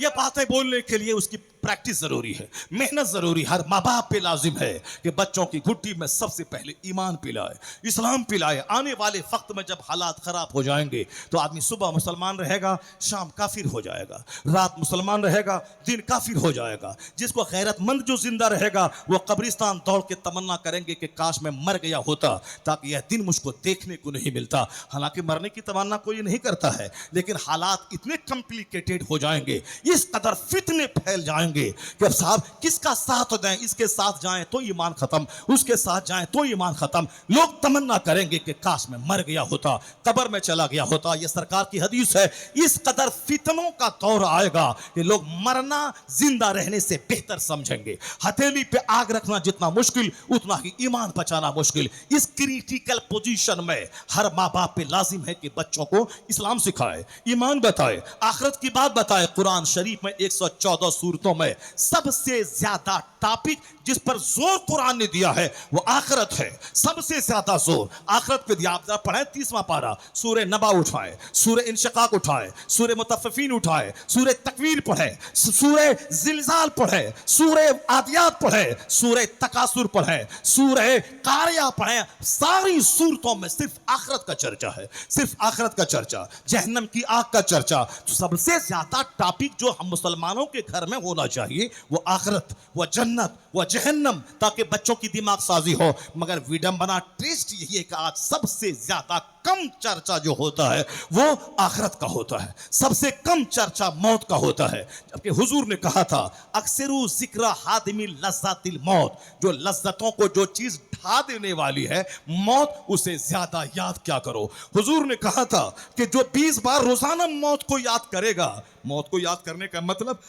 ये बातें बोलने के लिए उसकी प्रैक्टिस जरूरी है, मेहनत जरूरी। हर माँ बाप पे लाजिम है कि बच्चों की घुट्टी में सबसे पहले ईमान पिलाए, इस्लाम पिलाए। आने वाले वक्त में जब हालात खराब हो जाएंगे तो आदमी सुबह मुसलमान रहेगा, शाम काफिर हो जाएगा, रात मुसलमान रहेगा, दिन काफिर हो जाएगा। जिसको गैरतमंद जो जिंदा रहेगा वो कब्रिस्तान दौड़ के तमन्ना करेंगे कि काश मैं मर गया होता ताकि यह दिन मुझको देखने को नहीं मिलता। हालांकि मरने की तमन्ना कोई नहीं करता है, लेकिन हालात इतने कॉम्प्लिकेटेड हो जाएंगे, इस कदर फितने फैल जाएंगे कि अब साहब किसका साथ दें, इसके साथ जाएं तो ईमान खत्म, उसके साथ जाएं तो ईमान खत्म। लोग तमन्ना करेंगे कि काश मैं मर गया होता, कब्र में चला गया होता। यह सरकार की हदीस है। इस कदर फितनों का दौर आएगा कि लोग मरना जिंदा रहने से बेहतर समझेंगे। हथेली पे आग रखना जितना मुश्किल उतना ही ईमान बचाना मुश्किल। इस क्रिटिकल पोजीशन में हर माँ बाप पे लाजिम है कि बच्चों को इस्लाम सिखाए, ईमान बताए, आखिरत की बात बताए। कुरान शरीफ में 114 सूरतों में सबसे ज्यादा टॉपिक जिस पर जोर कुरान ने दिया है वो आखिरत है। सबसे ज्यादा जोर आखिरत पे दिया। आप जरा पढ़ें 30वां पारा, सूरह नबा उठाए, सूरह इंशिकाक उठाए, सूरह मुतफ्फिफीन उठाए, सूरह तकवीर पढ़े, सूरह जिलजाल पढ़े, सूरह आदियात पढ़े, सूरह तकासुर पढ़े, सूरह कारिया पढ़े। सारी सूरतों में सिर्फ आखिरत का चर्चा है, सिर्फ आखिरत का चर्चा, जहन्नम की आग का चर्चा। तो सबसे ज्यादा टॉपिक जो हम मुसलमानों के घर में होना चाहिए वो आखिरत, वो जन्नत, वो जहन्नम, ताकि बच्चों की दिमाग साजी हो। मगर विडंबना ट्विस्ट यही है कि आज सबसे ज्यादा कम चर्चा जो होता है वो आखिरत का होता है, सबसे कम चर्चा मौत का होता है। जबकि हुजूर ने कहा था अक्सरू जिक्र हादिमी लज्जातिल मौत, जो लज्जतों को जो चीज ढा देने वाली है मौत, उसे ज्यादा याद क्या करो। हुजूर ने कहा था कि जो 20 बार रोजाना मौत को याद करेगा, मौत को याद करने का मतलब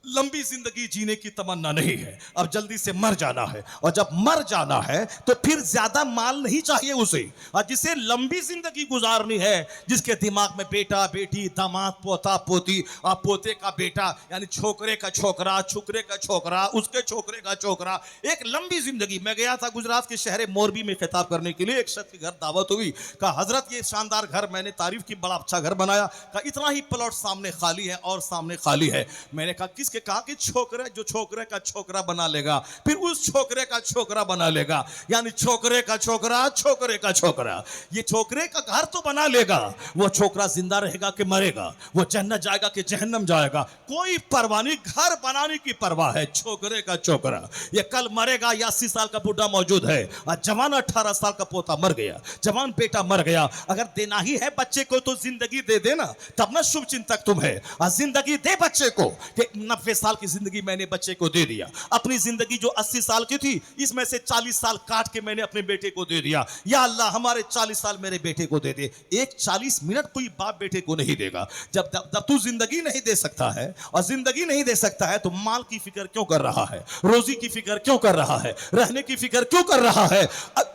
लंबी जिंदगी जीने की तमन्ना नहीं है, अब जल्दी से मर जाना है। और जब मर जाना है तो फिर ज्यादा माल नहीं चाहिए उसे। और जिसे लंबी जिंदगी गुजारनी है, जिसके दिमाग में बेटा बेटी दामाद पोता पोती और पोते का बेटा यानी छोकरे का छोकरा, छुकरे का छोकरा, उसके छोकरे का छोकरा, एक लंबी जिंदगी। मैं गया था गुजरात के शहर मोरबी में खिताब करने के लिए, एक शख्स के घर दावत हुई। कहा हजरत ये शानदार घर मैंने तारीफ की, बड़ा अच्छा घर बनाया। कहा इतना ही प्लॉट सामने खाली है और सामने खाली है। मैंने कहा किसके? कहा कि छोकरे, जो छोकरे का छोकरा बना लेगा फिर उस छोकरे का छोकरा बना लेगा, यानी छोकरे का छोकरा, छोकरे का छोकरा। ये छोकरे का घर तो बना लेगा, वो छोकरा जिंदा रहेगा कि मरेगा, वो जन्नत जाएगा कि जहन्नम जाएगा, कोई परवाह नहीं। घर बनाने की परवाह है छोकरे का छोकरा। ये कल मरेगा या 80 साल का बुढ़ा मौजूद है और जवान 18 साल का पोता मर गया, जवान बेटा मर गया। अगर देना ही है बच्चे को तो जिंदगी दे देना, तब ना शुभ चिंतक तुम है। और जिंदगी दे बच्चे को कि 90 साल की जिंदगी मैंने बच्चे को दे दिया। अपनी जिंदगी जो 80 साल की थी इसमें से 40 साल काट के मैंने अपने बेटे को दे दिया। या अल्लाह हमारे 40 साल मेरे बेटे को दे दे। एक 40 मिनट कोई बाप बेटे को नहीं देगा। जब तू जिंदगी नहीं दे सकता है और जिंदगी नहीं दे सकता है तो माल की फिक्र क्यों कर रहा है, रोजी की फिक्र क्यों कर रहा है, रहने की फिक्र क्यों कर रहा है।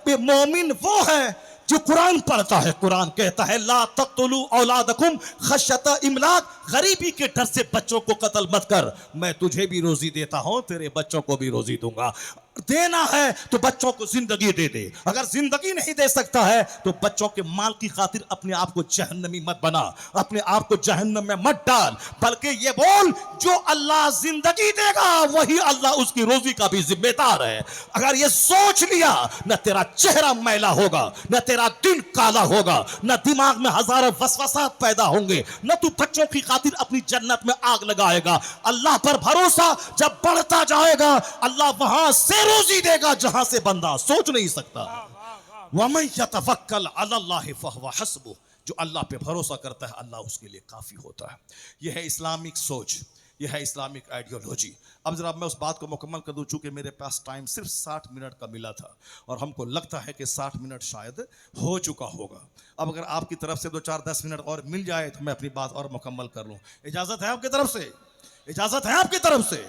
मोमिन वो है जो कुरान पढ़ता है। कुरान कहता है ला तक़्तुलू औलादकुम खश्यता इमलाक, गरीबी के डर से बच्चों को कत्ल मत कर, मैं तुझे भी रोजी देता हूं, तेरे बच्चों को भी रोजी दूंगा। देना है तो बच्चों को जिंदगी दे दे। अगर जिंदगी नहीं दे सकता है तो बच्चों के माल की खातिर अपने आप को जहन्नमी मत बना, अपने आप को जहन्नम में मत डाल, बल्कि ये बोल जो अल्लाह जिंदगी देगा वही अल्लाह उसकी रोजी का भी जिम्मेदार है। अगर ये सोच लिया, न तेरा चेहरा मैला होगा, न तेरा दिल काला होगा, न दिमाग में हजारों वसवसात पैदा होंगे, न तू बच्चों की खातिर अपनी जन्नत में आग लगाएगा। अल्लाह पर भरोसा जब बढ़ता जाएगा, अल्लाह वहां से रोजी देगा जहां से बंदा सोच नहीं सकता। वमन यतवक्कल अलल्लाहि फहुव हस्बुह, जो अल्लाह पे भरोसा करता है अल्लाह उसके लिए काफी होता है। यह है इस्लामिक सोच, यह है इस्लामिक आइडियोलॉजी। अब जरा मैं उस बात को मुकम्मल कर दूं, चूंकि मेरे पास टाइम सिर्फ 60 मिनट का मिला था और हमको लगता है कि 60 मिनट शायद हो चुका होगा। अब अगर आपकी तरफ से 2-4-10 मिनट और मिल जाए तो मैं अपनी बात और मुकम्मल कर लूं। इजाजत है आपकी तरफ से? इजाजत है आपकी तरफ से?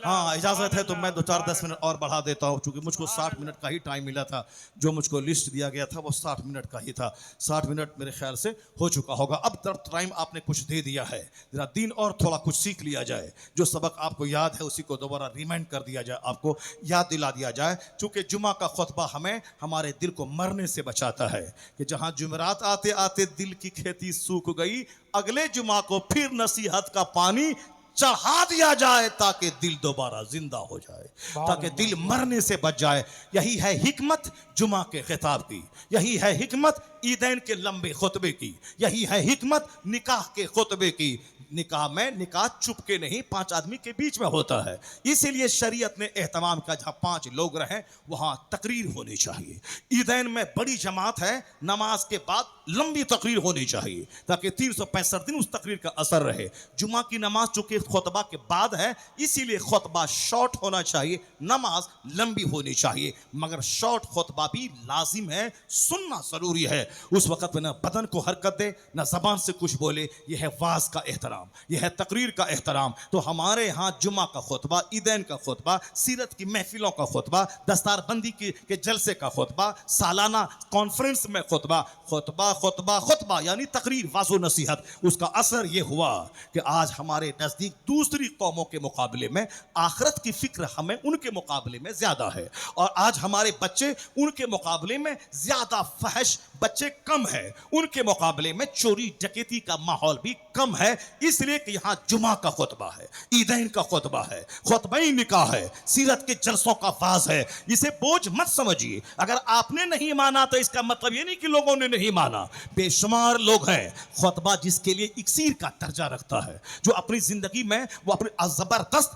हाँ इजाजत है तो मैं 2-4-10 मिनट और बढ़ा देता हूँ, क्योंकि मुझको 60 मिनट का ही टाइम मिला था। जो मुझको लिस्ट दिया गया था वो 60 मिनट का ही था। 60 मिनट मेरे ख्याल से हो चुका होगा। अब तब टाइम आपने कुछ दे दिया है, जरा दिन और थोड़ा कुछ सीख लिया जाए। जो सबक आपको याद है उसी को दोबारा रिमाइंड कर दिया जाए, आपको याद दिला दिया जाए। चूँकि जुमा का खुतबा हमें हमारे दिल को मरने से बचाता है कि जहाँ जुमेरात आते आते दिल की खेती सूख गई, अगले जुमा को फिर नसीहत का पानी चढ़ा दिया जाए ताकि दिल दोबारा जिंदा हो जाए, ताकि दिल मरने से बच जाए। यही है हिकमत जुमा के खिताब की, यही है हिकमत ईदैन के लंबे खुतबे की, यही है हिकमत निकाह के खुतबे की। निकाह में निकाह चुपके नहीं 5 आदमी के बीच में होता है, इसीलिए शरीयत ने एहतमाम का जहाँ 5 लोग रहें वहाँ तकरीर होनी चाहिए। ईदैन में बड़ी जमात है, नमाज के बाद लंबी तकरीर होनी चाहिए ताकि 365 दिन उस तकरीर का असर रहे। जुमा की नमाज चूंकि खुतबा के बाद है इसीलिए खुतबा शॉर्ट होना चाहिए, नमाज लंबी होनी चाहिए। मगर शॉर्ट खुतबा भी लाजिम है, सुनना जरूरी है। उस वक्त में न बदन को हरकत दे न जबान से कुछ बोले। यह है वाज का एहतराम, यह है तकरीर का एहतराम। तो हमारे यहाँ जुमा का खुतबा, ईदैन का खुतबा, सीरत की महफिलों का खुतबा, दस्तारबंदी के जलसे का खुतबा, सालाना कॉन्फ्रेंस में खुतबा, खुतबा खुतबा खुतबा यानी तकरीर, वाज़ो नसीहत। उसका असर यह हुआ कि आज हमारे नज़दीक दूसरी कौमों के मुकाबले में आखिरत की फिक्र हमें उनके मुकाबले में ज़्यादा है, और आज हमारे बच्चे उनके मुकाबले में ज़्यादा फहश बच्चे कम है, उनके मुकाबले में चोरी डकैती का माहौल भी कम है। इसलिए कि यहाँ जुमा का खुतबा है, ईदैन का खुतबा है, खुतबा-ए निकाह है, सीरत के जलसों का वाज है। इसे बोझ मत समझिए। अगर आपने नहीं माना तो इसका मतलब ये नहीं कि लोगों ने नहीं माना। बेशुमार लोग हैं। खुतबा जिसके लिए इक्सीर का दर्जा रखता है, जो अपनी जिंदगी में वो अपने जबरदस्त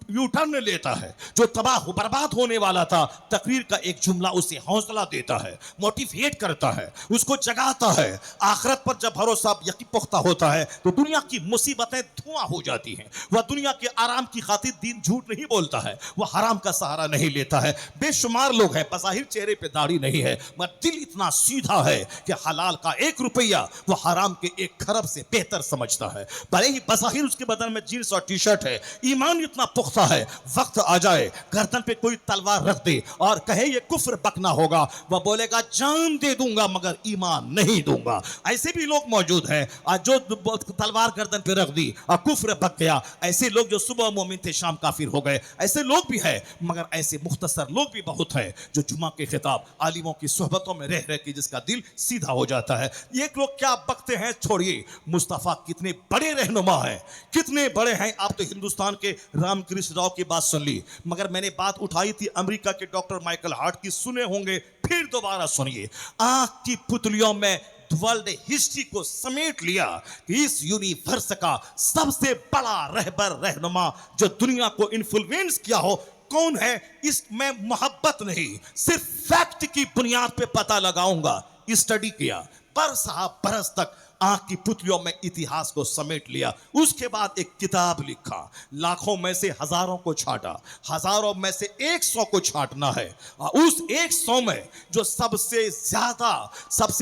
यू टर्न लेता है, जो तबाह बर्बाद होने वाला था, तकरीर का एक जुमला उसे हौसला देता है, मोटिवेट करता है, उसको जगाता है। आखिरत पर जब भरोसा यकीन पुख्ता होता है तो दुनिया की मुसीबतें धुआं हो जाती हैं। वह दुनिया के आराम की खातिर दिन झूठ नहीं बोलता है, वह हराम का सहारा नहीं लेता है। बेशुमार लोग हैं, बज़ाहिर चेहरे पे दाढ़ी नहीं है मगर दिल इतना सीधा है कि हलाल का 1 रुपया वो हराम के 1 खरब से बेहतर समझता है। भले ही बज़ाहिर उसके बदन में जीन्स और टी शर्ट है, ईमान इतना पुख्ता है, वक्त आ जाए गर्दन पे कोई तलवार रख दे और कहे ये कुफ्र बकना होगा, वह बोलेगा जान दे दूंगा मगर ईमान नहीं दूंगा। ऐसे भी लोग मौजूद हैं जो तलवार गर्दन पे रख दी और कुफ्र बक गया। ऐसे लोग जो सुबह मोमिन थे शाम काफिर हो गए, ऐसे लोग भी हैं। मगर ऐसे मुख्तसर लोग भी बहुत हैं जो जुमा के खिताब आलिमों की सोहबतों में रह रह के जिसका दिल सीधा हो जाता है। ये लोग क्या बकते हैं छोड़िए, मुस्तफ़ा कितने बड़े रहनुमा हैं, कितने बड़े हैं। आप तो हिंदुस्तान के रामकृष्ण राव की बात सुन ली, मगर मैंने बात उठाई थी अमेरिका के डॉक्टर माइकल हार्ट की, सुने होंगे, फिर दोबारा सुनिए। आंख की पुतलियों में वर्ल्ड हिस्ट्री को समेट लिया कि इस यूनिवर्स का सबसे बड़ा रहबर रहनुमा जो दुनिया को इन्फ्लुएंस किया हो कौन है। इसमें मोहब्बत नहीं, सिर्फ फैक्ट की बुनियाद पे पता लगाऊंगा। स्टडी किया, बरस तक आंख की पुतलियों में इतिहास को समेट लिया। उसके बाद एक किताब लिखा, लाखों में से हजारों को छांटा, हजारों में से 100 को छांटना है, और उस 100 में जो सबसे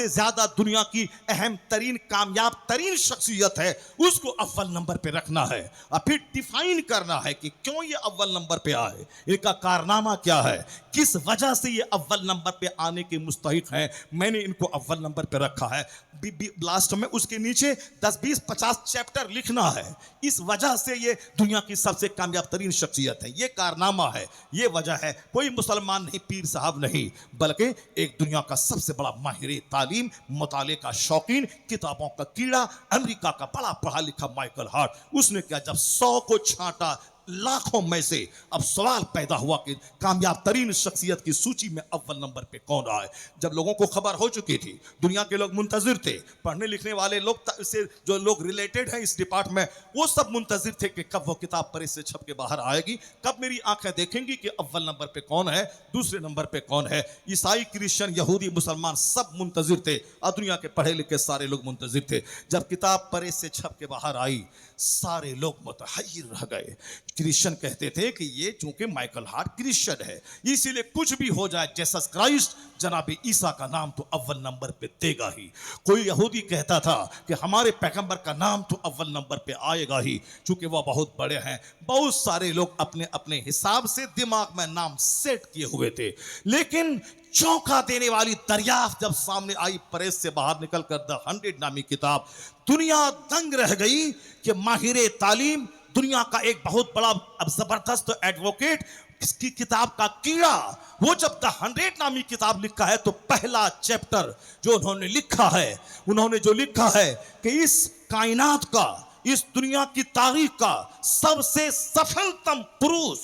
ज्यादा दुनिया की अहम तरीन कामयाब तरीन शख्सियत है उसको अव्वल नंबर पे रखना है, और फिर डिफाइन करना है कि क्यों ये अव्वल नंबर पे आए, इनका कारनामा क्या है, किस वजह से ये अव्वल नंबर पे आने के मुस्तहिक हैं। मैंने इनको अव्वल नंबर पे रखा है। लास्ट में उसके नीचे 10, 20, 50 चैप्टर लिखना है। इस वजह से ये दुनिया की सबसे कामयाब तरीन शख्सियत है, ये कारनामा है, ये वजह है। कोई मुसलमान नहीं, पीर साहब नहीं, बल्कि एक दुनिया का सबसे बड़ा माहिर तालीम, मुताले का शौकीन, किताबों का कीड़ा, अमेरिका का बड़ा पढ़ा लिखा माइकल हार्ट। उसने क्या, जब 100 को छांटा लाखों में से, अब सवाल पैदा हुआ कि कामयाब तरीन शख्सियत की सूची में अव्वल नंबर पे कौन रहा है। जब लोगों को खबर हो चुकी थी, दुनिया के लोग मुंतजिर थे, पढ़ने लिखने वाले लोग से जो लोग रिलेटेड हैं इस डिपार्टमेंट में, वो सब मुंतजिर थे कि कब वो किताब प्रेस से छप के बाहर आएगी, कब मेरी आंखें देखेंगी कि अव्वल नंबर पे कौन है, दूसरे नंबर पे कौन है। ईसाई, क्रिश्चियन, यहूदी, मुसलमान सब मुंतजिर थे और दुनिया के पढ़े लिखे सारे लोग मुंतजिर थे। जब किताब प्रेस से छप के बाहर आई, सारे लोग मुतहय्यर रह गए। क्रिश्चियन कहते थे कि ये चूंकि माइकल हार्ट क्रिश्चियन है, इसीलिए कुछ भी हो जाए, जीसस क्राइस्ट, जनाबे ईसा का नाम तो अव्वल नंबर पे देगा ही। कोई यहूदी कहता था कि हमारे पैगंबर का नाम तो अव्वल नंबर पे आएगा ही, चूंकि वह बहुत बड़े हैं। बहुत सारे लोग अपने अपने हिसाब से दिमाग में नाम सेट किए हुए थे। लेकिन चौंका देने वाली दरियाफ्त जब सामने आई, प्रेस से बाहर निकलकर द 100 नामी किताब, दुनिया दंग रह गई कि माहिर तालीम, दुनिया का एक बहुत बड़ा अब जबरदस्त एडवोकेट, इसकी किताब का कीड़ा, वो जब द 100 नामी किताब लिखा है तो पहला चैप्टर जो उन्होंने लिखा है कि इस कायनात का, इस दुनिया की तारीख का सबसे सफलतम पुरुष,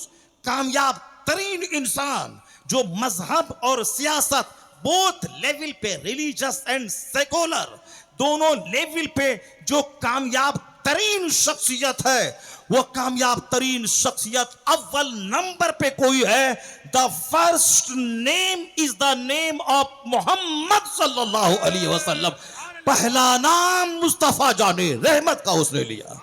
कामयाब तरीन इंसान, जो मजहब और सियासत बोथ लेवल पे, रिलीजियस एंड सेकुलर, दोनों लेवल पे जो कामयाब तरीन शख्सियत है, वो कामयाब तरीन शख्सियत अव्वल नंबर पे कोई है। The first name is the name of Muhammad सल्लल्लाहु अलैहि वसल्लम। पहला नाम मुस्तफा जाने रहमत का उसने लिया।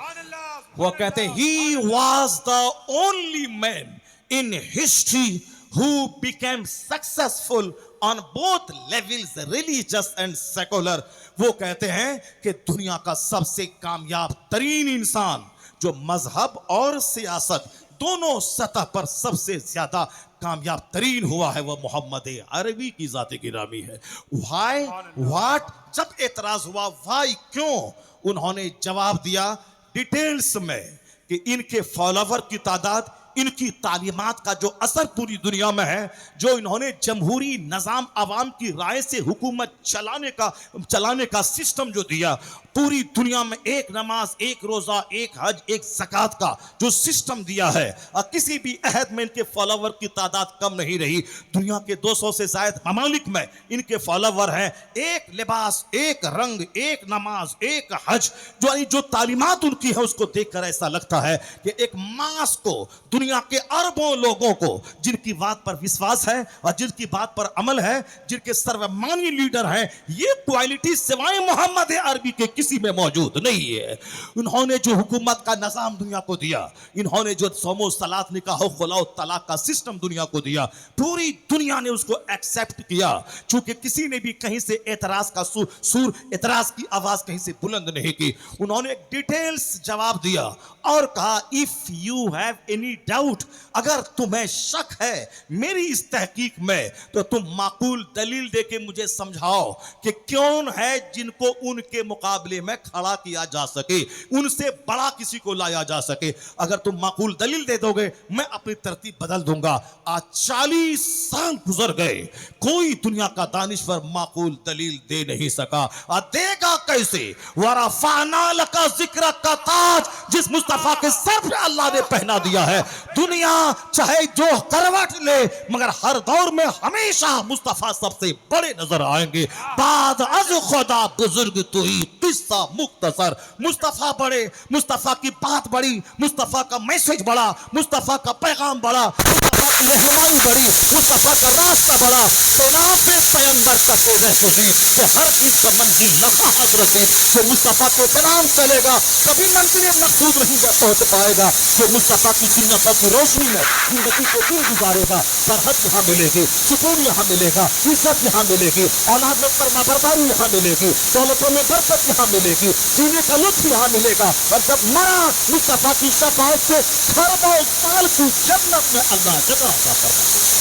वो कहते he was the only man in history who became successful on both levels, religious and secular। वो कहते हैं कि दुनिया का सबसे कामयाब तरीन इंसान जो मजहब और सियासत दोनों सतह पर सबसे ज्यादा कामयाब तरीन हुआ है, वह मोहम्मद अरबी की जाते गिरामी है। व्हाई, व्हाट, जब एतराज हुआ व्हाई, क्यों, उन्होंने जवाब दिया डिटेल्स में कि इनके फॉलोवर की तादाद, इनकी तालीमात का जो असर पूरी दुनिया में है, जो इन्होंने जमहूरी निजाम आवाम की राय से हुकूमत चलाने का सिस्टम जो दिया, पूरी दुनिया में एक नमाज, एक रोजा, एक हज, एक ज़कात का जो सिस्टम दिया है, और किसी भी अहद में इनके फॉलोवर की तादाद कम नहीं रही। दुनिया के 200 से ज्यादा ममालिक में इनके फॉलोवर हैं। एक लिबास, एक रंग, एक नमाज, एक हज, जो तालीमात उनकी है, उसको देखकर ऐसा लगता है कि एक मास को, दुनिया के अरबों लोगों को, जिनकी बात पर विश्वास है और जिनकी बात पर अमल है, जिनके सर्वमान्य लीडर हैं, ये क्वालिटी सिवाय मोहम्मद अरबी के किसी में मौजूद नहीं है। इन्होंने जो हुकूमत का निजाम दुनिया को दिया, इन्होंने जो सोमो सलात निकाह खुलाओ तलाक का सिस्टम दुनिया को दिया, पूरी दुनिया ने उसको एक्सेप्ट किया, क्योंकि किसी ने भी कहीं से एतराज का सूर एतराज की आवाज कहीं से बुलंद नहीं की। उन्होंने एक डिटेल्स जवाब दिया और कहा, if you have any doubt, अगर तुम्हें शक है मेरी इस तहकीक में, तो तुम माकूल दलील देके मुझे समझाओ कि कौन है जिनको उनके मुकाबले में खड़ा किया जा सके, उनसे बड़ा किसी को लाया जा सके। अगर तुम माकूल दलील दे दोगे, मैं अपनी तरतीब बदल दूंगा। आज 40 साल गुजर गए, कोई दुनिया का दानिश्वर माकूल दलील दे नहीं सका। देगा कैसे? वरफाना लका जिक्र का ताज, जिस मुस्तफा के सर पे अल्लाह ने पहना दिया है। दुनिया चाहे जो करवट ले, मगर हर दौर में हमेशा मुस्तफा सबसे बड़े नजर आएंगे। बाद अज खुदा बुजुर्ग तू ही, किस्सा मुख्तसर। मुस्तफा बड़े, मुस्तफा की बात बड़ी, मुस्तफा का मैसेज बड़ा, मुस्तफा का पैगाम बड़ा, मुस्तफा की रहनुमाई बड़ी, मुस्तफा का रास्ता बड़ा। तो ना पे पैगंबर का कि हर चीज का मंजिल लफा हजरत है। जो मुस्तफा के कलाम चलेगा, कभी मंजिल मकसूद नहीं पहुंच पाएगा। जो मुस्तफा की सुन्नत की रोशनी में जिंदगी को दिन गुजारेगा, सरहद यहाँ मिलेगी, सुकून यहाँ मिलेगा, इज्जत यहाँ मिलेगी, औलाद में फरमाबरदारी यहाँ मिलेगी, दौलतों में बरकत यहाँ मिलेगी, जीने का लुत्फ यहाँ मिलेगा। और जब मरा मुस्तफा की शफाअत से खरबों साल की जन्नत में अल्लाह जगह अता फरमाएगा।